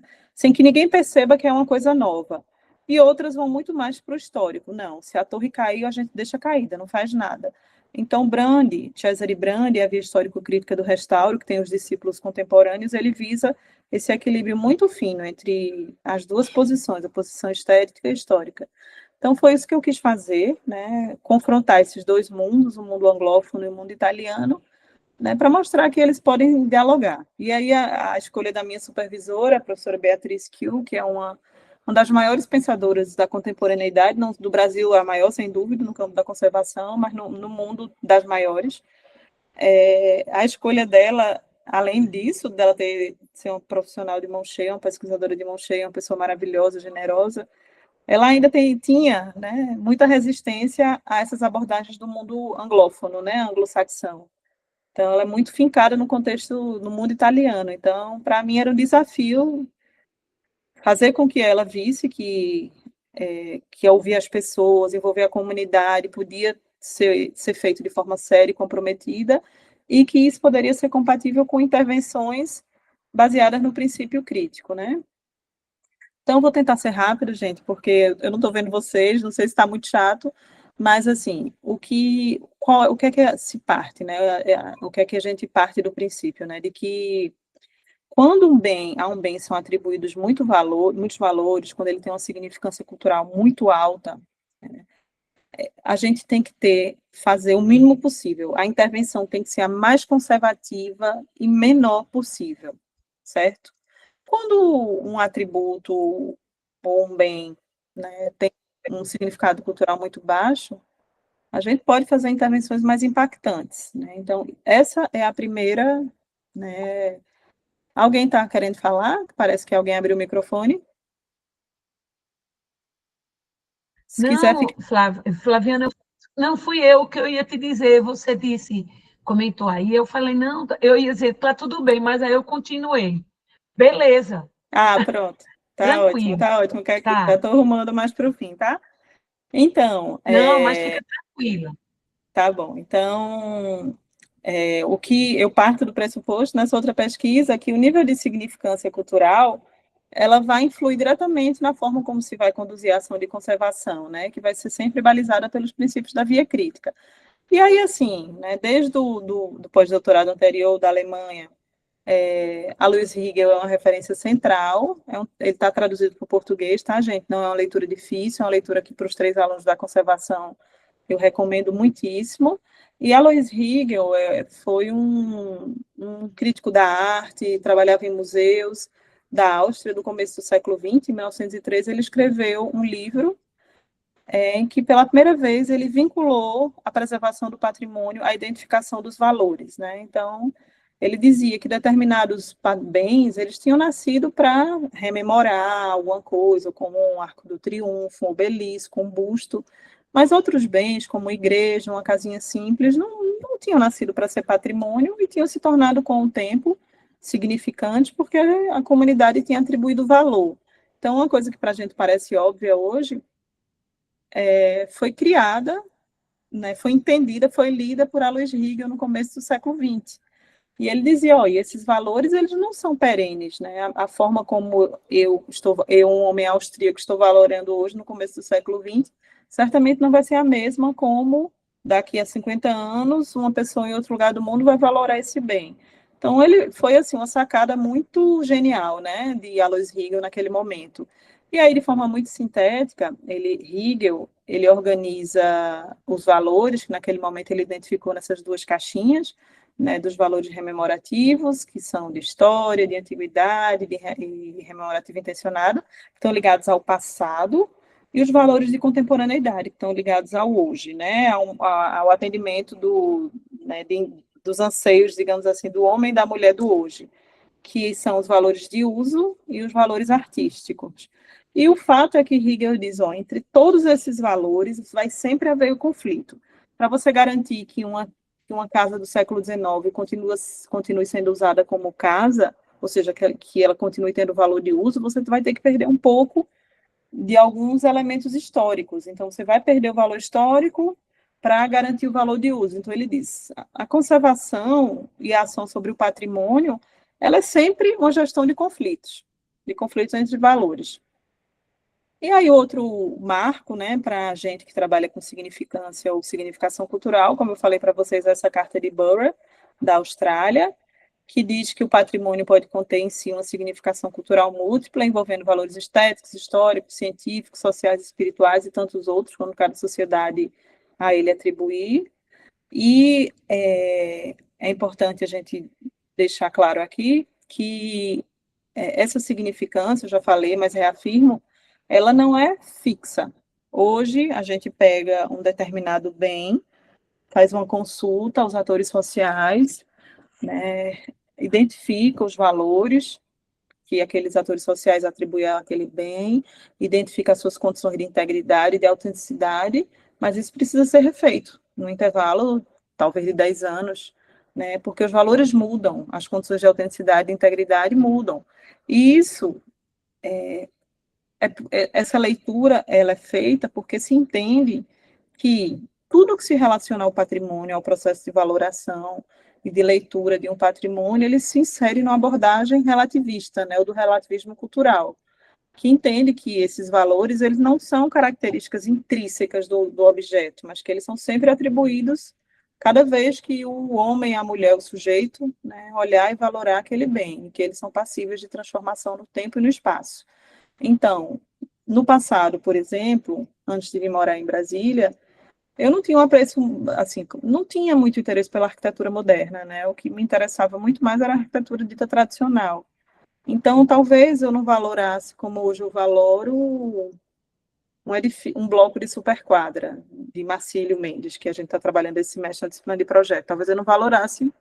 que ninguém perceba que é uma coisa nova. E outras vão muito mais para o histórico, não, se a torre caiu, a gente deixa caída, não faz nada. Então, Cesare Brandi, a via histórico-crítica do restauro, que tem os discípulos contemporâneos, ele visa esse equilíbrio muito fino entre as duas posições, a posição estética e histórica. Então, foi isso que eu quis fazer, né, confrontar esses dois mundos, o mundo anglófono e o mundo italiano, né, para mostrar que eles podem dialogar. E aí a escolha da minha supervisora, a professora Beatriz Kiel, que é uma das maiores pensadoras da contemporaneidade, não, do Brasil a maior, sem dúvida, no campo da conservação, mas no mundo das maiores. A escolha dela, além disso, dela ser uma profissional de mão cheia, uma pesquisadora de mão cheia, uma pessoa maravilhosa, generosa, ela ainda tinha, né, muita resistência a essas abordagens do mundo anglófono, né, anglo-saxão. Então, ela é muito fincada no contexto, no mundo italiano. Então, para mim, era um desafio fazer com que ela visse que ouvir as pessoas, envolver a comunidade, podia ser feito de forma séria e comprometida, e que isso poderia ser compatível com intervenções baseadas no princípio crítico, né? Então, vou tentar ser rápido, gente, porque eu não estou vendo vocês, não sei se está muito chato, mas, assim, o que é que se parte, né? O que é que a gente parte do princípio, né? De que quando a um bem são atribuídos muitos valores, quando ele tem uma significância cultural muito alta, né, a gente tem que fazer o mínimo possível. A intervenção tem que ser a mais conservativa e menor possível, certo? Quando um atributo ou um bem, né, tem um significado cultural muito baixo, a gente pode fazer intervenções mais impactantes, né? Então, essa é a primeira, né? Alguém está querendo falar? Parece que alguém abriu o microfone. Se quiser, Não, fique... Flaviana, não fui eu que eu ia te dizer, você comentou aí, eu falei, não, eu ia dizer, tá tudo bem, mas aí eu continuei. Beleza, Ah, pronto. tranquilo, Tá ótimo. Já tá. estou arrumando mais para o fim, tá? Então, Não, mas fica tranquila. tá bom. Então, o que eu parto do pressuposto nessa outra pesquisa é que o nível de significância cultural ela vai influir diretamente na forma como se vai conduzir a ação de conservação, né? Que vai ser sempre balizada pelos princípios da via crítica. E aí, assim, né, desde do pós-doutorado anterior da Alemanha, Alois Hegel é uma referência central, ele está traduzido para o português, tá, gente? Não é uma leitura difícil, é uma leitura que para os 3 alunos da conservação eu recomendo muitíssimo. E Alois Hegel foi um crítico da arte, trabalhava em museus da Áustria do começo do século XX, em 1913, ele escreveu um livro em que, pela primeira vez, ele vinculou a preservação do patrimônio à identificação dos valores, né? Então, ele dizia que determinados bens, eles tinham nascido para rememorar alguma coisa, como um Arco do Triunfo, um obelisco, um busto, mas outros bens, como uma igreja, uma casinha simples, não tinham nascido para ser patrimônio e tinham se tornado, com o tempo, significantes, porque a comunidade tinha atribuído valor. Então, uma coisa que para a gente parece óbvia hoje, foi criada, né, foi entendida, foi lida por Alois Hegel no começo do século XX. E ele dizia, e esses valores, eles não são perenes, né? A forma como eu, um homem austríaco, estou valorando hoje, no começo do século XX, certamente não vai ser a mesma como daqui a 50 anos, uma pessoa em outro lugar do mundo vai valorar esse bem. Então, ele foi, assim, uma sacada muito genial, né, de Alois Hegel naquele momento. E aí, de forma muito sintética, Hegel, ele organiza os valores, que naquele momento ele identificou nessas duas caixinhas, né, dos valores rememorativos, que são de história, de antiguidade, e rememorativo intencionado, que estão ligados ao passado, e os valores de contemporaneidade, que estão ligados ao hoje, né, ao atendimento né, dos anseios, digamos assim, do homem e da mulher do hoje, que são os valores de uso e os valores artísticos. E o fato é que Hegel diz, entre todos esses valores vai sempre haver o conflito. Para você garantir que uma casa do século XIX continue sendo usada como casa, ou seja, que ela continue tendo valor de uso, você vai ter que perder um pouco de alguns elementos históricos. Então, você vai perder o valor histórico para garantir o valor de uso. Então, ele diz, a conservação e a ação sobre o patrimônio, ela é sempre uma gestão de conflitos entre valores. E aí, outro marco, né, para a gente que trabalha com significância ou significação cultural, como eu falei para vocês, essa carta de Burra, da Austrália, que diz que o patrimônio pode conter em si uma significação cultural múltipla, envolvendo valores estéticos, históricos, científicos, sociais, espirituais e tantos outros, quando cada sociedade a ele atribuir. E é importante a gente deixar claro aqui que essa significância, eu já falei, mas reafirmo, ela não é fixa. Hoje, a gente pega um determinado bem, faz uma consulta aos atores sociais, né, identifica os valores que aqueles atores sociais atribuem àquele bem, identifica as suas condições de integridade e de autenticidade, mas isso precisa ser refeito no intervalo, talvez de 10 anos, né, porque os valores mudam, as condições de autenticidade e integridade mudam. E isso, essa leitura, ela é feita porque se entende que tudo que se relaciona ao patrimônio, ao processo de valoração e de leitura de um patrimônio, ele se insere numa abordagem relativista, né, ou do relativismo cultural, que entende que esses valores, eles não são características intrínsecas do objeto, mas que eles são sempre atribuídos cada vez que o homem, a mulher, o sujeito, né, olhar e valorar aquele bem, que eles são passíveis de transformação no tempo e no espaço. Então, no passado, por exemplo, antes de vir morar em Brasília, eu não tinha um apreço, assim, não tinha muito interesse pela arquitetura moderna, né? O que me interessava muito mais era a arquitetura dita tradicional. Então, talvez eu não valorasse como hoje eu valoro um bloco de superquadra, de Marcílio Mendes, que a gente está trabalhando esse semestre na disciplina de projeto. Talvez eu não valorasse,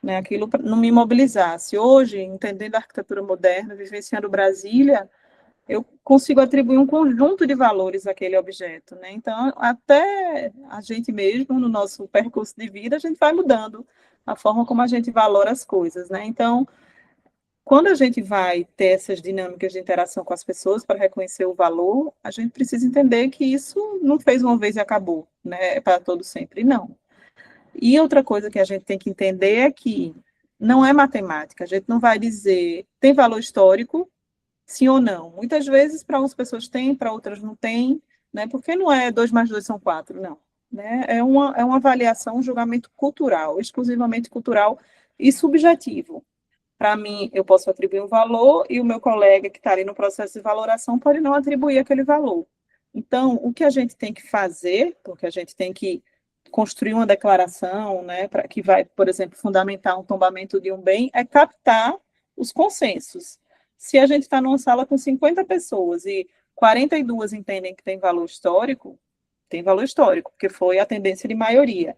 né, aquilo, não me mobilizasse. Hoje, entendendo a arquitetura moderna, vivenciando Brasília, eu consigo atribuir um conjunto de valores àquele objeto, né? Então, até a gente mesmo, no nosso percurso de vida, a gente vai mudando a forma como a gente valora as coisas, né? Então, quando a gente vai ter essas dinâmicas de interação com as pessoas para reconhecer o valor, a gente precisa entender que isso não fez uma vez e acabou, né? É para todo sempre, não. E outra coisa que a gente tem que entender é que não é matemática, a gente não vai dizer tem valor histórico, sim ou não. Muitas vezes, para umas pessoas tem, para outras não tem, né? Porque não é 2 mais 2 são 4, não. Né? É uma avaliação, um julgamento cultural, exclusivamente cultural e subjetivo. Para mim, eu posso atribuir um valor e o meu colega que está ali no processo de valoração pode não atribuir aquele valor. Então, o que a gente tem que fazer, porque a gente tem que construir uma declaração, né, que vai, por exemplo, fundamentar um tombamento de um bem, é captar os consensos. Se a gente está numa sala com 50 pessoas e 42 entendem que tem valor histórico, porque foi a tendência de maioria.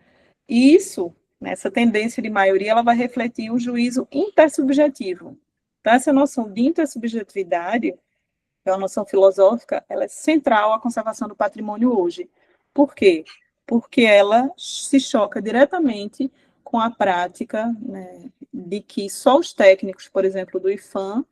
E isso, essa tendência de maioria, ela vai refletir o juízo intersubjetivo. Então, essa noção de intersubjetividade, que é uma noção filosófica, ela é central à conservação do patrimônio hoje. Por quê? Porque ela se choca diretamente com a prática, né, de que só os técnicos, por exemplo, do IPHAN,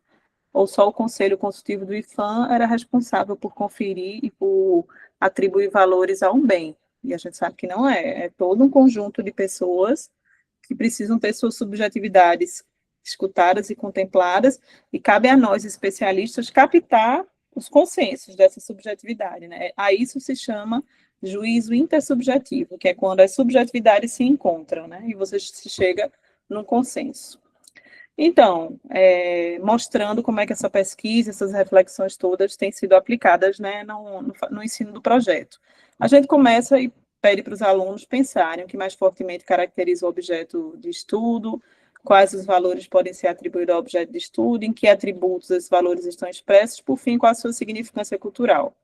ou só o Conselho Consultivo do IPHAN era responsável por conferir e por atribuir valores a um bem. E a gente sabe que não é. É todo um conjunto de pessoas que precisam ter suas subjetividades escutadas e contempladas, e cabe a nós, especialistas, captar os consensos dessa subjetividade, né? A isso se chama juízo intersubjetivo, que é quando as subjetividades se encontram, né? E você se chega num consenso. Então, mostrando como é que essa pesquisa, essas reflexões todas têm sido aplicadas, né, no ensino do projeto. A gente começa e pede para os alunos pensarem o que mais fortemente caracteriza o objeto de estudo, quais os valores podem ser atribuídos ao objeto de estudo, em que atributos esses valores estão expressos, por fim, qual a sua significância cultural.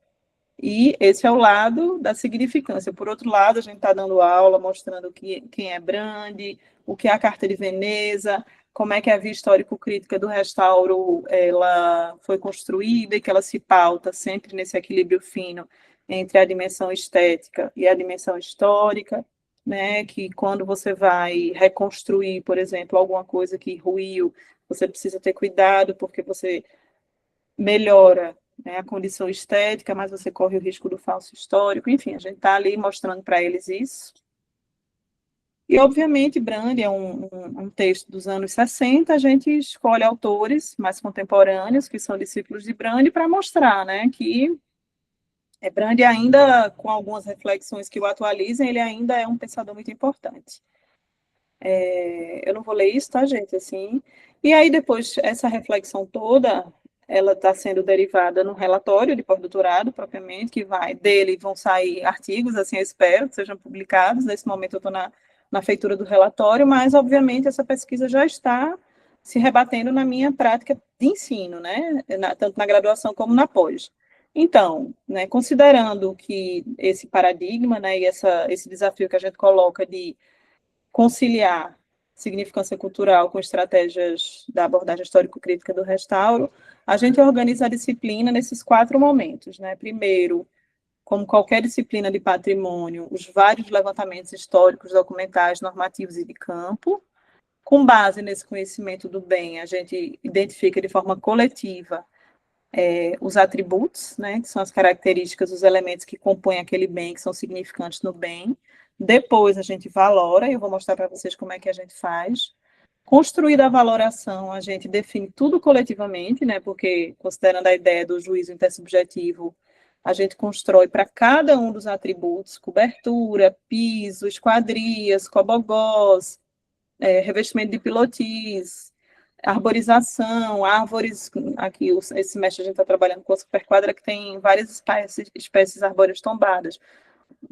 E esse é o lado da significância. Por outro lado, a gente está dando aula mostrando quem é Brandi, o que é a Carta de Veneza, como é que a via histórico-crítica do restauro ela foi construída e que ela se pauta sempre nesse equilíbrio fino entre a dimensão estética e a dimensão histórica, né? Que quando você vai reconstruir, por exemplo, alguma coisa que ruiu, você precisa ter cuidado, porque você melhora, né, a condição estética, mas você corre o risco do falso histórico. Enfim, a gente está ali mostrando para eles isso. E, obviamente, Brandi é um texto dos anos 60, a gente escolhe autores mais contemporâneos, que são discípulos de Brandi, para mostrar, né, que Brandi ainda, com algumas reflexões que o atualizem, ele ainda é um pensador muito importante. Eu não vou ler isso, tá, gente? Assim. E aí, depois, essa reflexão toda, ela está sendo derivada no relatório de pós-doutorado, propriamente, que dele vão sair artigos, assim, eu espero que sejam publicados. Nesse momento, eu estou na feitura do relatório, mas, obviamente, essa pesquisa já está se rebatendo na minha prática de ensino, né? Tanto na graduação como na pós. Então, né, considerando que esse paradigma, né, e esse desafio que a gente coloca de conciliar significância cultural com estratégias da abordagem histórico-crítica do restauro, a gente organiza a disciplina nesses 4 momentos, né? Primeiro, como qualquer disciplina de patrimônio, os vários levantamentos históricos, documentais, normativos e de campo. Com base nesse conhecimento do bem, a gente identifica de forma coletiva os atributos, né, que são as características, os elementos que compõem aquele bem, que são significantes no bem. Depois a gente valora, e eu vou mostrar para vocês como é que a gente faz. Construída a valoração, a gente define tudo coletivamente, né, porque, considerando a ideia do juízo intersubjetivo, a gente constrói para cada um dos atributos, cobertura, piso, esquadrias, cobogós, revestimento de pilotis, arborização, árvores, aqui esse semestre a gente está trabalhando com a superquadra que tem várias espécies arbóreas tombadas,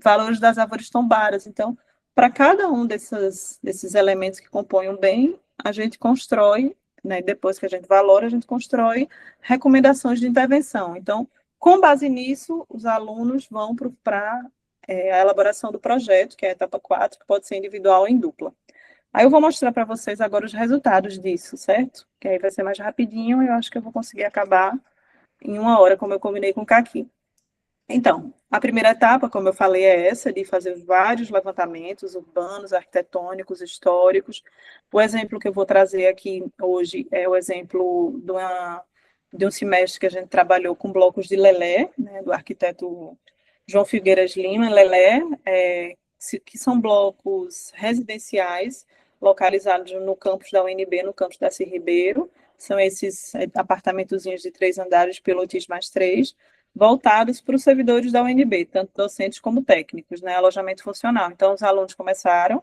valores das árvores tombadas. Então, para cada um desses elementos que compõem o bem, a gente constrói, né, depois que a gente valora, a gente constrói recomendações de intervenção. Então, com base nisso, os alunos vão para a elaboração do projeto, que é a etapa 4, que pode ser individual ou em dupla. Aí eu vou mostrar para vocês agora os resultados disso, certo? Que aí vai ser mais rapidinho e eu acho que eu vou conseguir acabar em 1 hora, como eu combinei com o Caqui. Então, a primeira etapa, como eu falei, é essa, de fazer vários levantamentos urbanos, arquitetônicos, históricos. O exemplo que eu vou trazer aqui hoje é o exemplo de um semestre que a gente trabalhou com blocos de Lelé, né, do arquiteto João Figueiras Lima, Lelé, que são blocos residenciais localizados no campus da UNB, no campus da Darcy Ribeiro. São esses apartamentozinhos de 3 andares, pilotis mais 3, voltados para os servidores da UNB, tanto docentes como técnicos, né, alojamento funcional. Então, os alunos começaram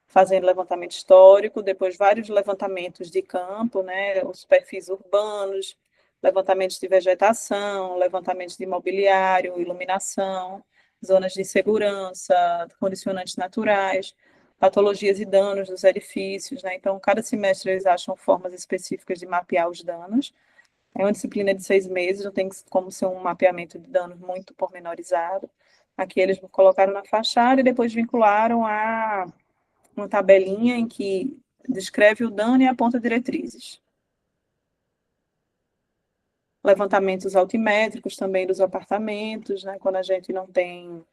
fazendo levantamento histórico, depois vários levantamentos de campo, né, os perfis urbanos, levantamentos de vegetação, levantamentos de mobiliário, iluminação, zonas de segurança, condicionantes naturais, patologias e danos dos edifícios, né? Então, cada semestre eles acham formas específicas de mapear os danos. É uma disciplina de 6 meses, não tem como ser um mapeamento de danos muito pormenorizado. Aqui eles colocaram na fachada e depois vincularam a uma tabelinha em que descreve o dano e aponta diretrizes. Levantamentos altimétricos também dos apartamentos, né? Quando a gente não tem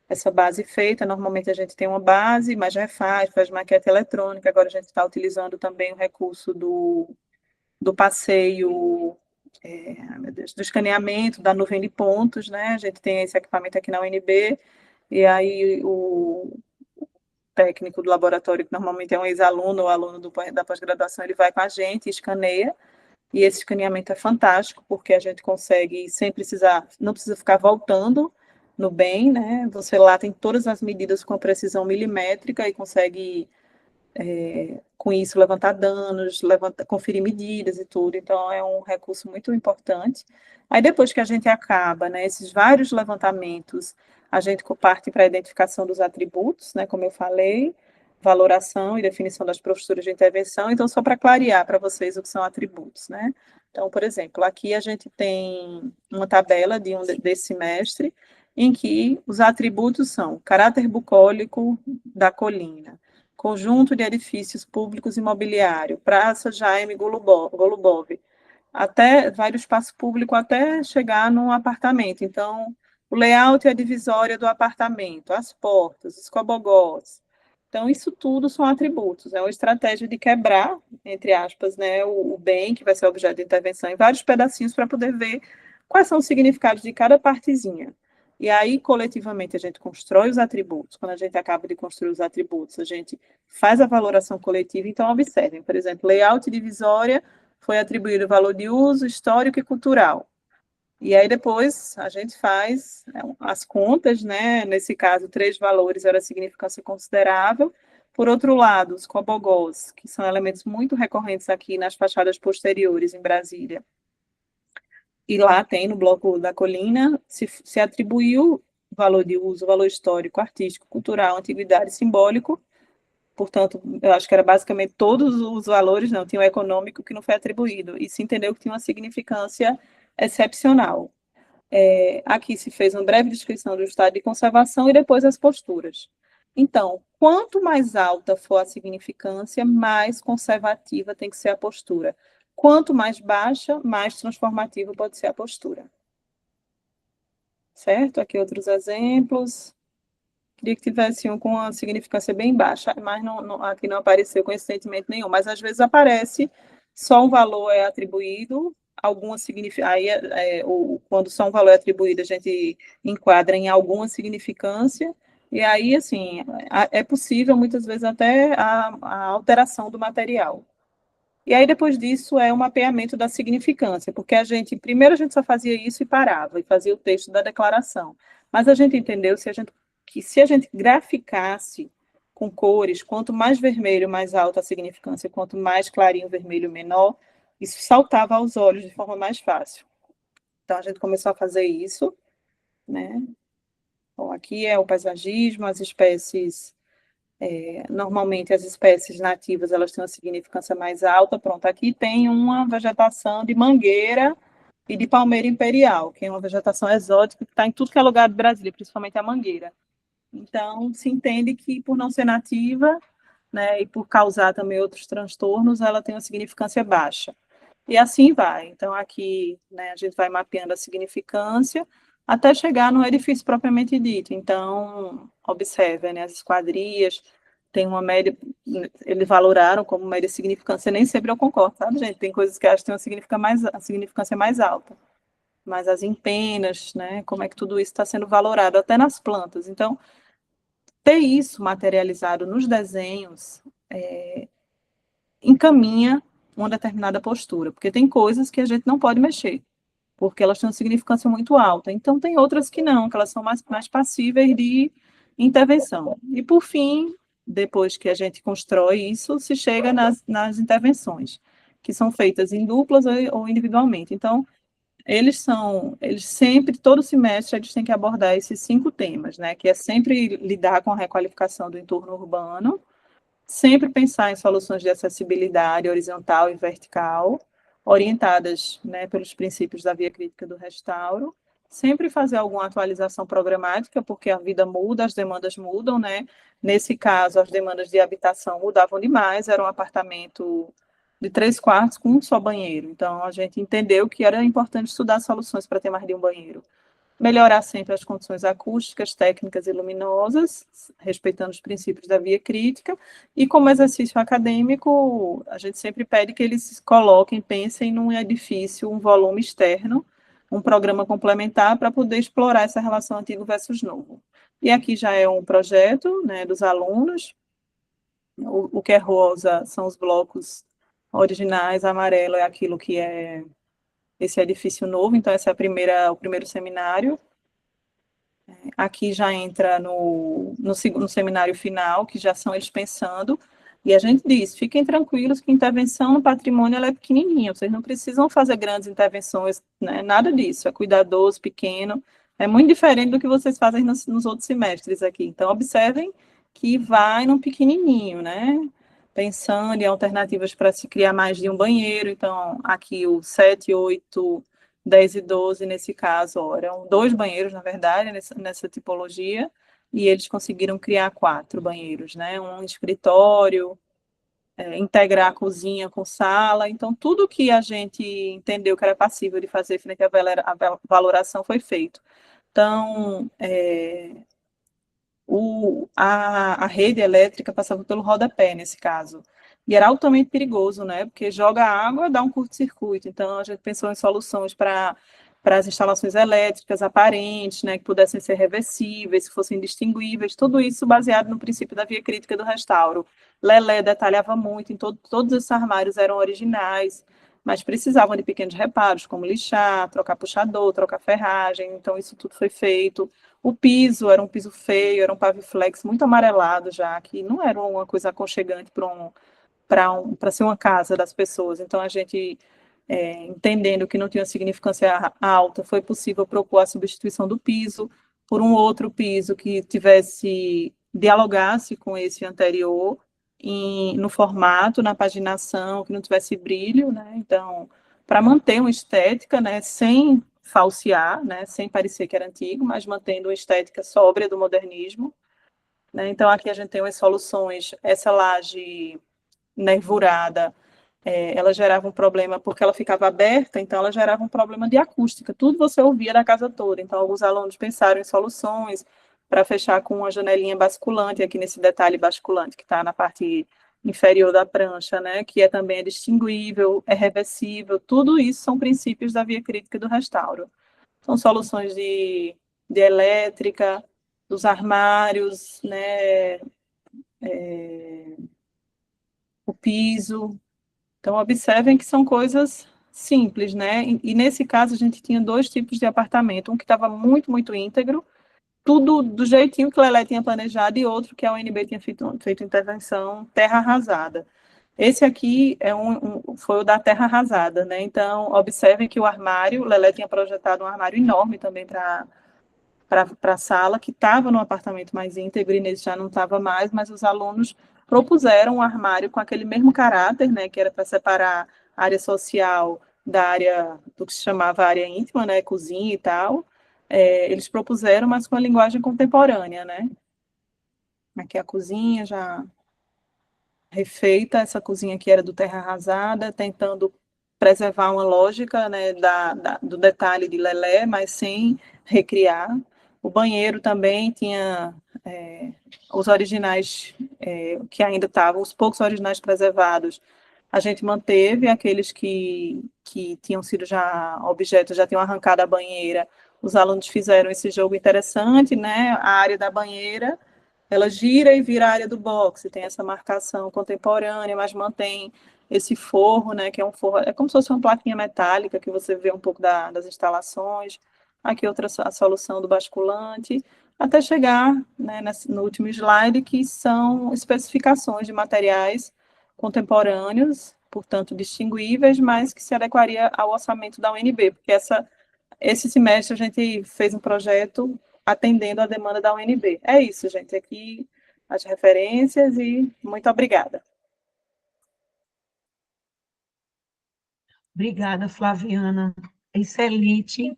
essa base feita, normalmente a gente tem uma base, mas refaz, faz maquete eletrônica. Agora a gente está utilizando também o recurso do passeio, meu Deus, do escaneamento da nuvem de pontos, né? A gente tem esse equipamento aqui na UNB, e aí o técnico do laboratório, que normalmente é um ex-aluno ou aluno da pós-graduação, ele vai com a gente, escaneia, e esse escaneamento é fantástico, porque a gente consegue, sem precisar, não precisa ficar voltando no bem, né? Você lá tem todas as medidas com precisão milimétrica e consegue, com isso, levantar danos, conferir medidas e tudo. Então, é um recurso muito importante. Aí, depois que a gente acaba, né, esses vários levantamentos, a gente parte para a identificação dos atributos, né, como eu falei, valoração e definição das posturas de intervenção. Então, só para clarear para vocês o que são atributos, né? Então, por exemplo, aqui a gente tem uma tabela desse semestre em que os atributos são caráter bucólico da colina, conjunto de edifícios públicos imobiliário, Praça Jaime Golubov, até vai do espaço público até chegar no apartamento. Então, o layout e a divisória do apartamento, as portas, os cobogós. Então, isso tudo são atributos. É uma estratégia de quebrar, entre aspas, né, o bem, que vai ser objeto de intervenção, em vários pedacinhos para poder ver quais são os significados de cada partezinha. E aí, coletivamente, a gente constrói os atributos. Quando a gente acaba de construir os atributos, a gente faz a valoração coletiva. Então, observem, por exemplo, layout e divisória foi atribuído o valor de uso, histórico e cultural. E aí depois a gente faz as contas, né? Nesse caso, 3 valores era a significância considerável. Por outro lado, os cobogós, que são elementos muito recorrentes aqui nas fachadas posteriores em Brasília. E lá tem, no bloco da colina, se atribuiu valor de uso, valor histórico, artístico, cultural, antiguidade, simbólico. Portanto, eu acho que era basicamente todos os valores, não, tinha o econômico que não foi atribuído, e se entendeu que tinha uma significância excepcional. Aqui se fez uma breve descrição do estado de conservação e depois as posturas. Então, quanto mais alta for a significância, mais conservativa tem que ser a postura. Quanto mais baixa, mais transformativa pode ser a postura. Certo? Aqui outros exemplos. Queria que tivesse um com uma significância bem baixa, mas aqui não apareceu coincidentemente nenhum. Mas às vezes aparece, só um valor é atribuído, alguma significância. Aí, quando só um valor é atribuído, a gente enquadra em alguma significância. E aí, assim, é possível muitas vezes até a alteração do material. E aí, depois disso, é o mapeamento da significância, porque primeiro a gente só fazia isso e parava, e fazia o texto da declaração. Mas a gente entendeu que se a gente graficasse com cores, quanto mais vermelho, mais alta a significância, quanto mais clarinho, vermelho, menor, isso saltava aos olhos de forma mais fácil. Então, a gente começou a fazer isso, né? Bom, aqui é o paisagismo, as espécies... normalmente as espécies nativas elas têm uma significância mais alta. Pronto, aqui tem uma vegetação de mangueira e de palmeira imperial, que é uma vegetação exótica que está em tudo que é lugar do Brasil, principalmente a mangueira. Então, se entende que por não ser nativa, né, e por causar também outros transtornos, ela tem uma significância baixa. E assim vai. Então, aqui, né, a gente vai mapeando a significância até chegar no edifício propriamente dito. Então, observe, né, as esquadrias, tem uma média, eles valoraram como média significância, nem sempre eu concordo, sabe, gente? Tem coisas que eu acho que tem a significância mais alta. Mas as empenas, né, como é que tudo isso está sendo valorado, até nas plantas. Então, ter isso materializado nos desenhos encaminha uma determinada postura, porque tem coisas que a gente não pode mexer, porque elas têm uma significância muito alta. Então, tem outras que não, que elas são mais passíveis de intervenção. E, por fim, depois que a gente constrói isso, se chega nas intervenções, que são feitas em duplas ou individualmente. Então, eles sempre, todo semestre, eles têm que abordar esses 5 temas, né? Que é sempre lidar com a requalificação do entorno urbano, sempre pensar em soluções de acessibilidade horizontal e vertical, orientadas, né, pelos princípios da via crítica do restauro, sempre fazer alguma atualização programática, porque a vida muda, as demandas mudam, né? Nesse caso, as demandas de habitação mudavam demais, era um apartamento de 3 quartos com um só banheiro. Então, a gente entendeu que era importante estudar soluções para ter mais de um banheiro. Melhorar sempre as condições acústicas, técnicas e luminosas, respeitando os princípios da via crítica, e como exercício acadêmico, a gente sempre pede que eles coloquem, pensem num edifício, um volume externo, um programa complementar para poder explorar essa relação antigo versus novo. E aqui já é um projeto, né, dos alunos, o que é rosa são os blocos originais, amarelo é aquilo que é esse edifício novo, então esse é o primeiro seminário. Aqui já entra no segundo seminário final, que já são eles pensando, e a gente diz, fiquem tranquilos que intervenção no patrimônio ela é pequenininha, vocês não precisam fazer grandes intervenções, né, nada disso, é cuidadoso, pequeno, é muito diferente do que vocês fazem nos outros semestres aqui. Então, observem que vai no pequenininho, né, pensando em alternativas para se criar mais de um banheiro. Então, aqui o 7, 8, 10 e 12, nesse caso, ó, eram 2 banheiros, na verdade, nessa tipologia, e eles conseguiram criar 4 banheiros, né? Um escritório, integrar a cozinha com sala. Então, tudo que a gente entendeu que era passível de fazer frente à valoração foi feito. Então, a rede elétrica passava pelo rodapé, nesse caso. E era altamente perigoso, né? Porque joga água, dá um curto-circuito. Então, a gente pensou em soluções para as instalações elétricas aparentes, né? Que pudessem ser reversíveis, que fossem distinguíveis. Tudo isso baseado no princípio da via crítica do restauro. Lelé detalhava muito, em todos esses armários eram originais, mas precisavam de pequenos reparos, como lixar, trocar puxador, trocar ferragem. Então, isso tudo foi feito. O piso era um piso feio, era um paviflex muito amarelado já, que não era uma coisa aconchegante para ser uma casa das pessoas. Então, a gente, entendendo que não tinha significância alta, foi possível propor a substituição do piso por um outro piso que dialogasse com esse anterior, no formato, na paginação, que não tivesse brilho, né? Então, para manter uma estética, né, sem falsear, né, sem parecer que era antigo, mas mantendo uma estética sóbria do modernismo, né? Então, aqui a gente tem umas soluções. Essa laje nervurada, ela gerava um problema porque ela ficava aberta, então ela gerava um problema de acústica, tudo você ouvia da casa toda. Então, alguns alunos pensaram em soluções para fechar com uma janelinha basculante, aqui nesse detalhe basculante que está na parte inferior da prancha, né, que também é distinguível, é reversível. Tudo isso são princípios da via crítica do restauro. São soluções de elétrica, dos armários, né, o piso. Então, observem que são coisas simples, né? E nesse caso, a gente tinha 2 tipos de apartamento, um que estava muito, muito íntegro, tudo do jeitinho que o Lelé tinha planejado, e outro que a UNB tinha feito intervenção terra arrasada. Esse aqui foi o da terra arrasada, né? Então, observem que o armário, o Lelé tinha projetado um armário enorme também para a sala, que estava no apartamento mais íntegro, e nesse já não estava mais, mas os alunos propuseram um armário com aquele mesmo caráter, né, que era para separar a área social da área do que se chamava área íntima, né, cozinha e tal. Eles propuseram, mas com a linguagem contemporânea, né. Aqui a cozinha já refeita, essa cozinha que era do terra arrasada, tentando preservar uma lógica, né, do detalhe de Lelé, mas sem recriar. O banheiro também tinha os originais que ainda estavam, os poucos originais preservados, a gente manteve. Aqueles que tinham sido já objetos, já tinham arrancado a banheira, os alunos fizeram esse jogo interessante, né? A área da banheira, ela gira e vira a área do boxe, tem essa marcação contemporânea, mas mantém esse forro, né, que é um forro, é como se fosse uma plaquinha metálica, que você vê um pouco das instalações. Aqui outra a solução do basculante, até chegar, né, no último slide, que são especificações de materiais contemporâneos, portanto distinguíveis, mas que se adequaria ao orçamento da UNB, porque esse semestre a gente fez um projeto atendendo a demanda da UNB. É isso, gente, aqui as referências, e muito obrigada. Obrigada, Flaviana. Excelente.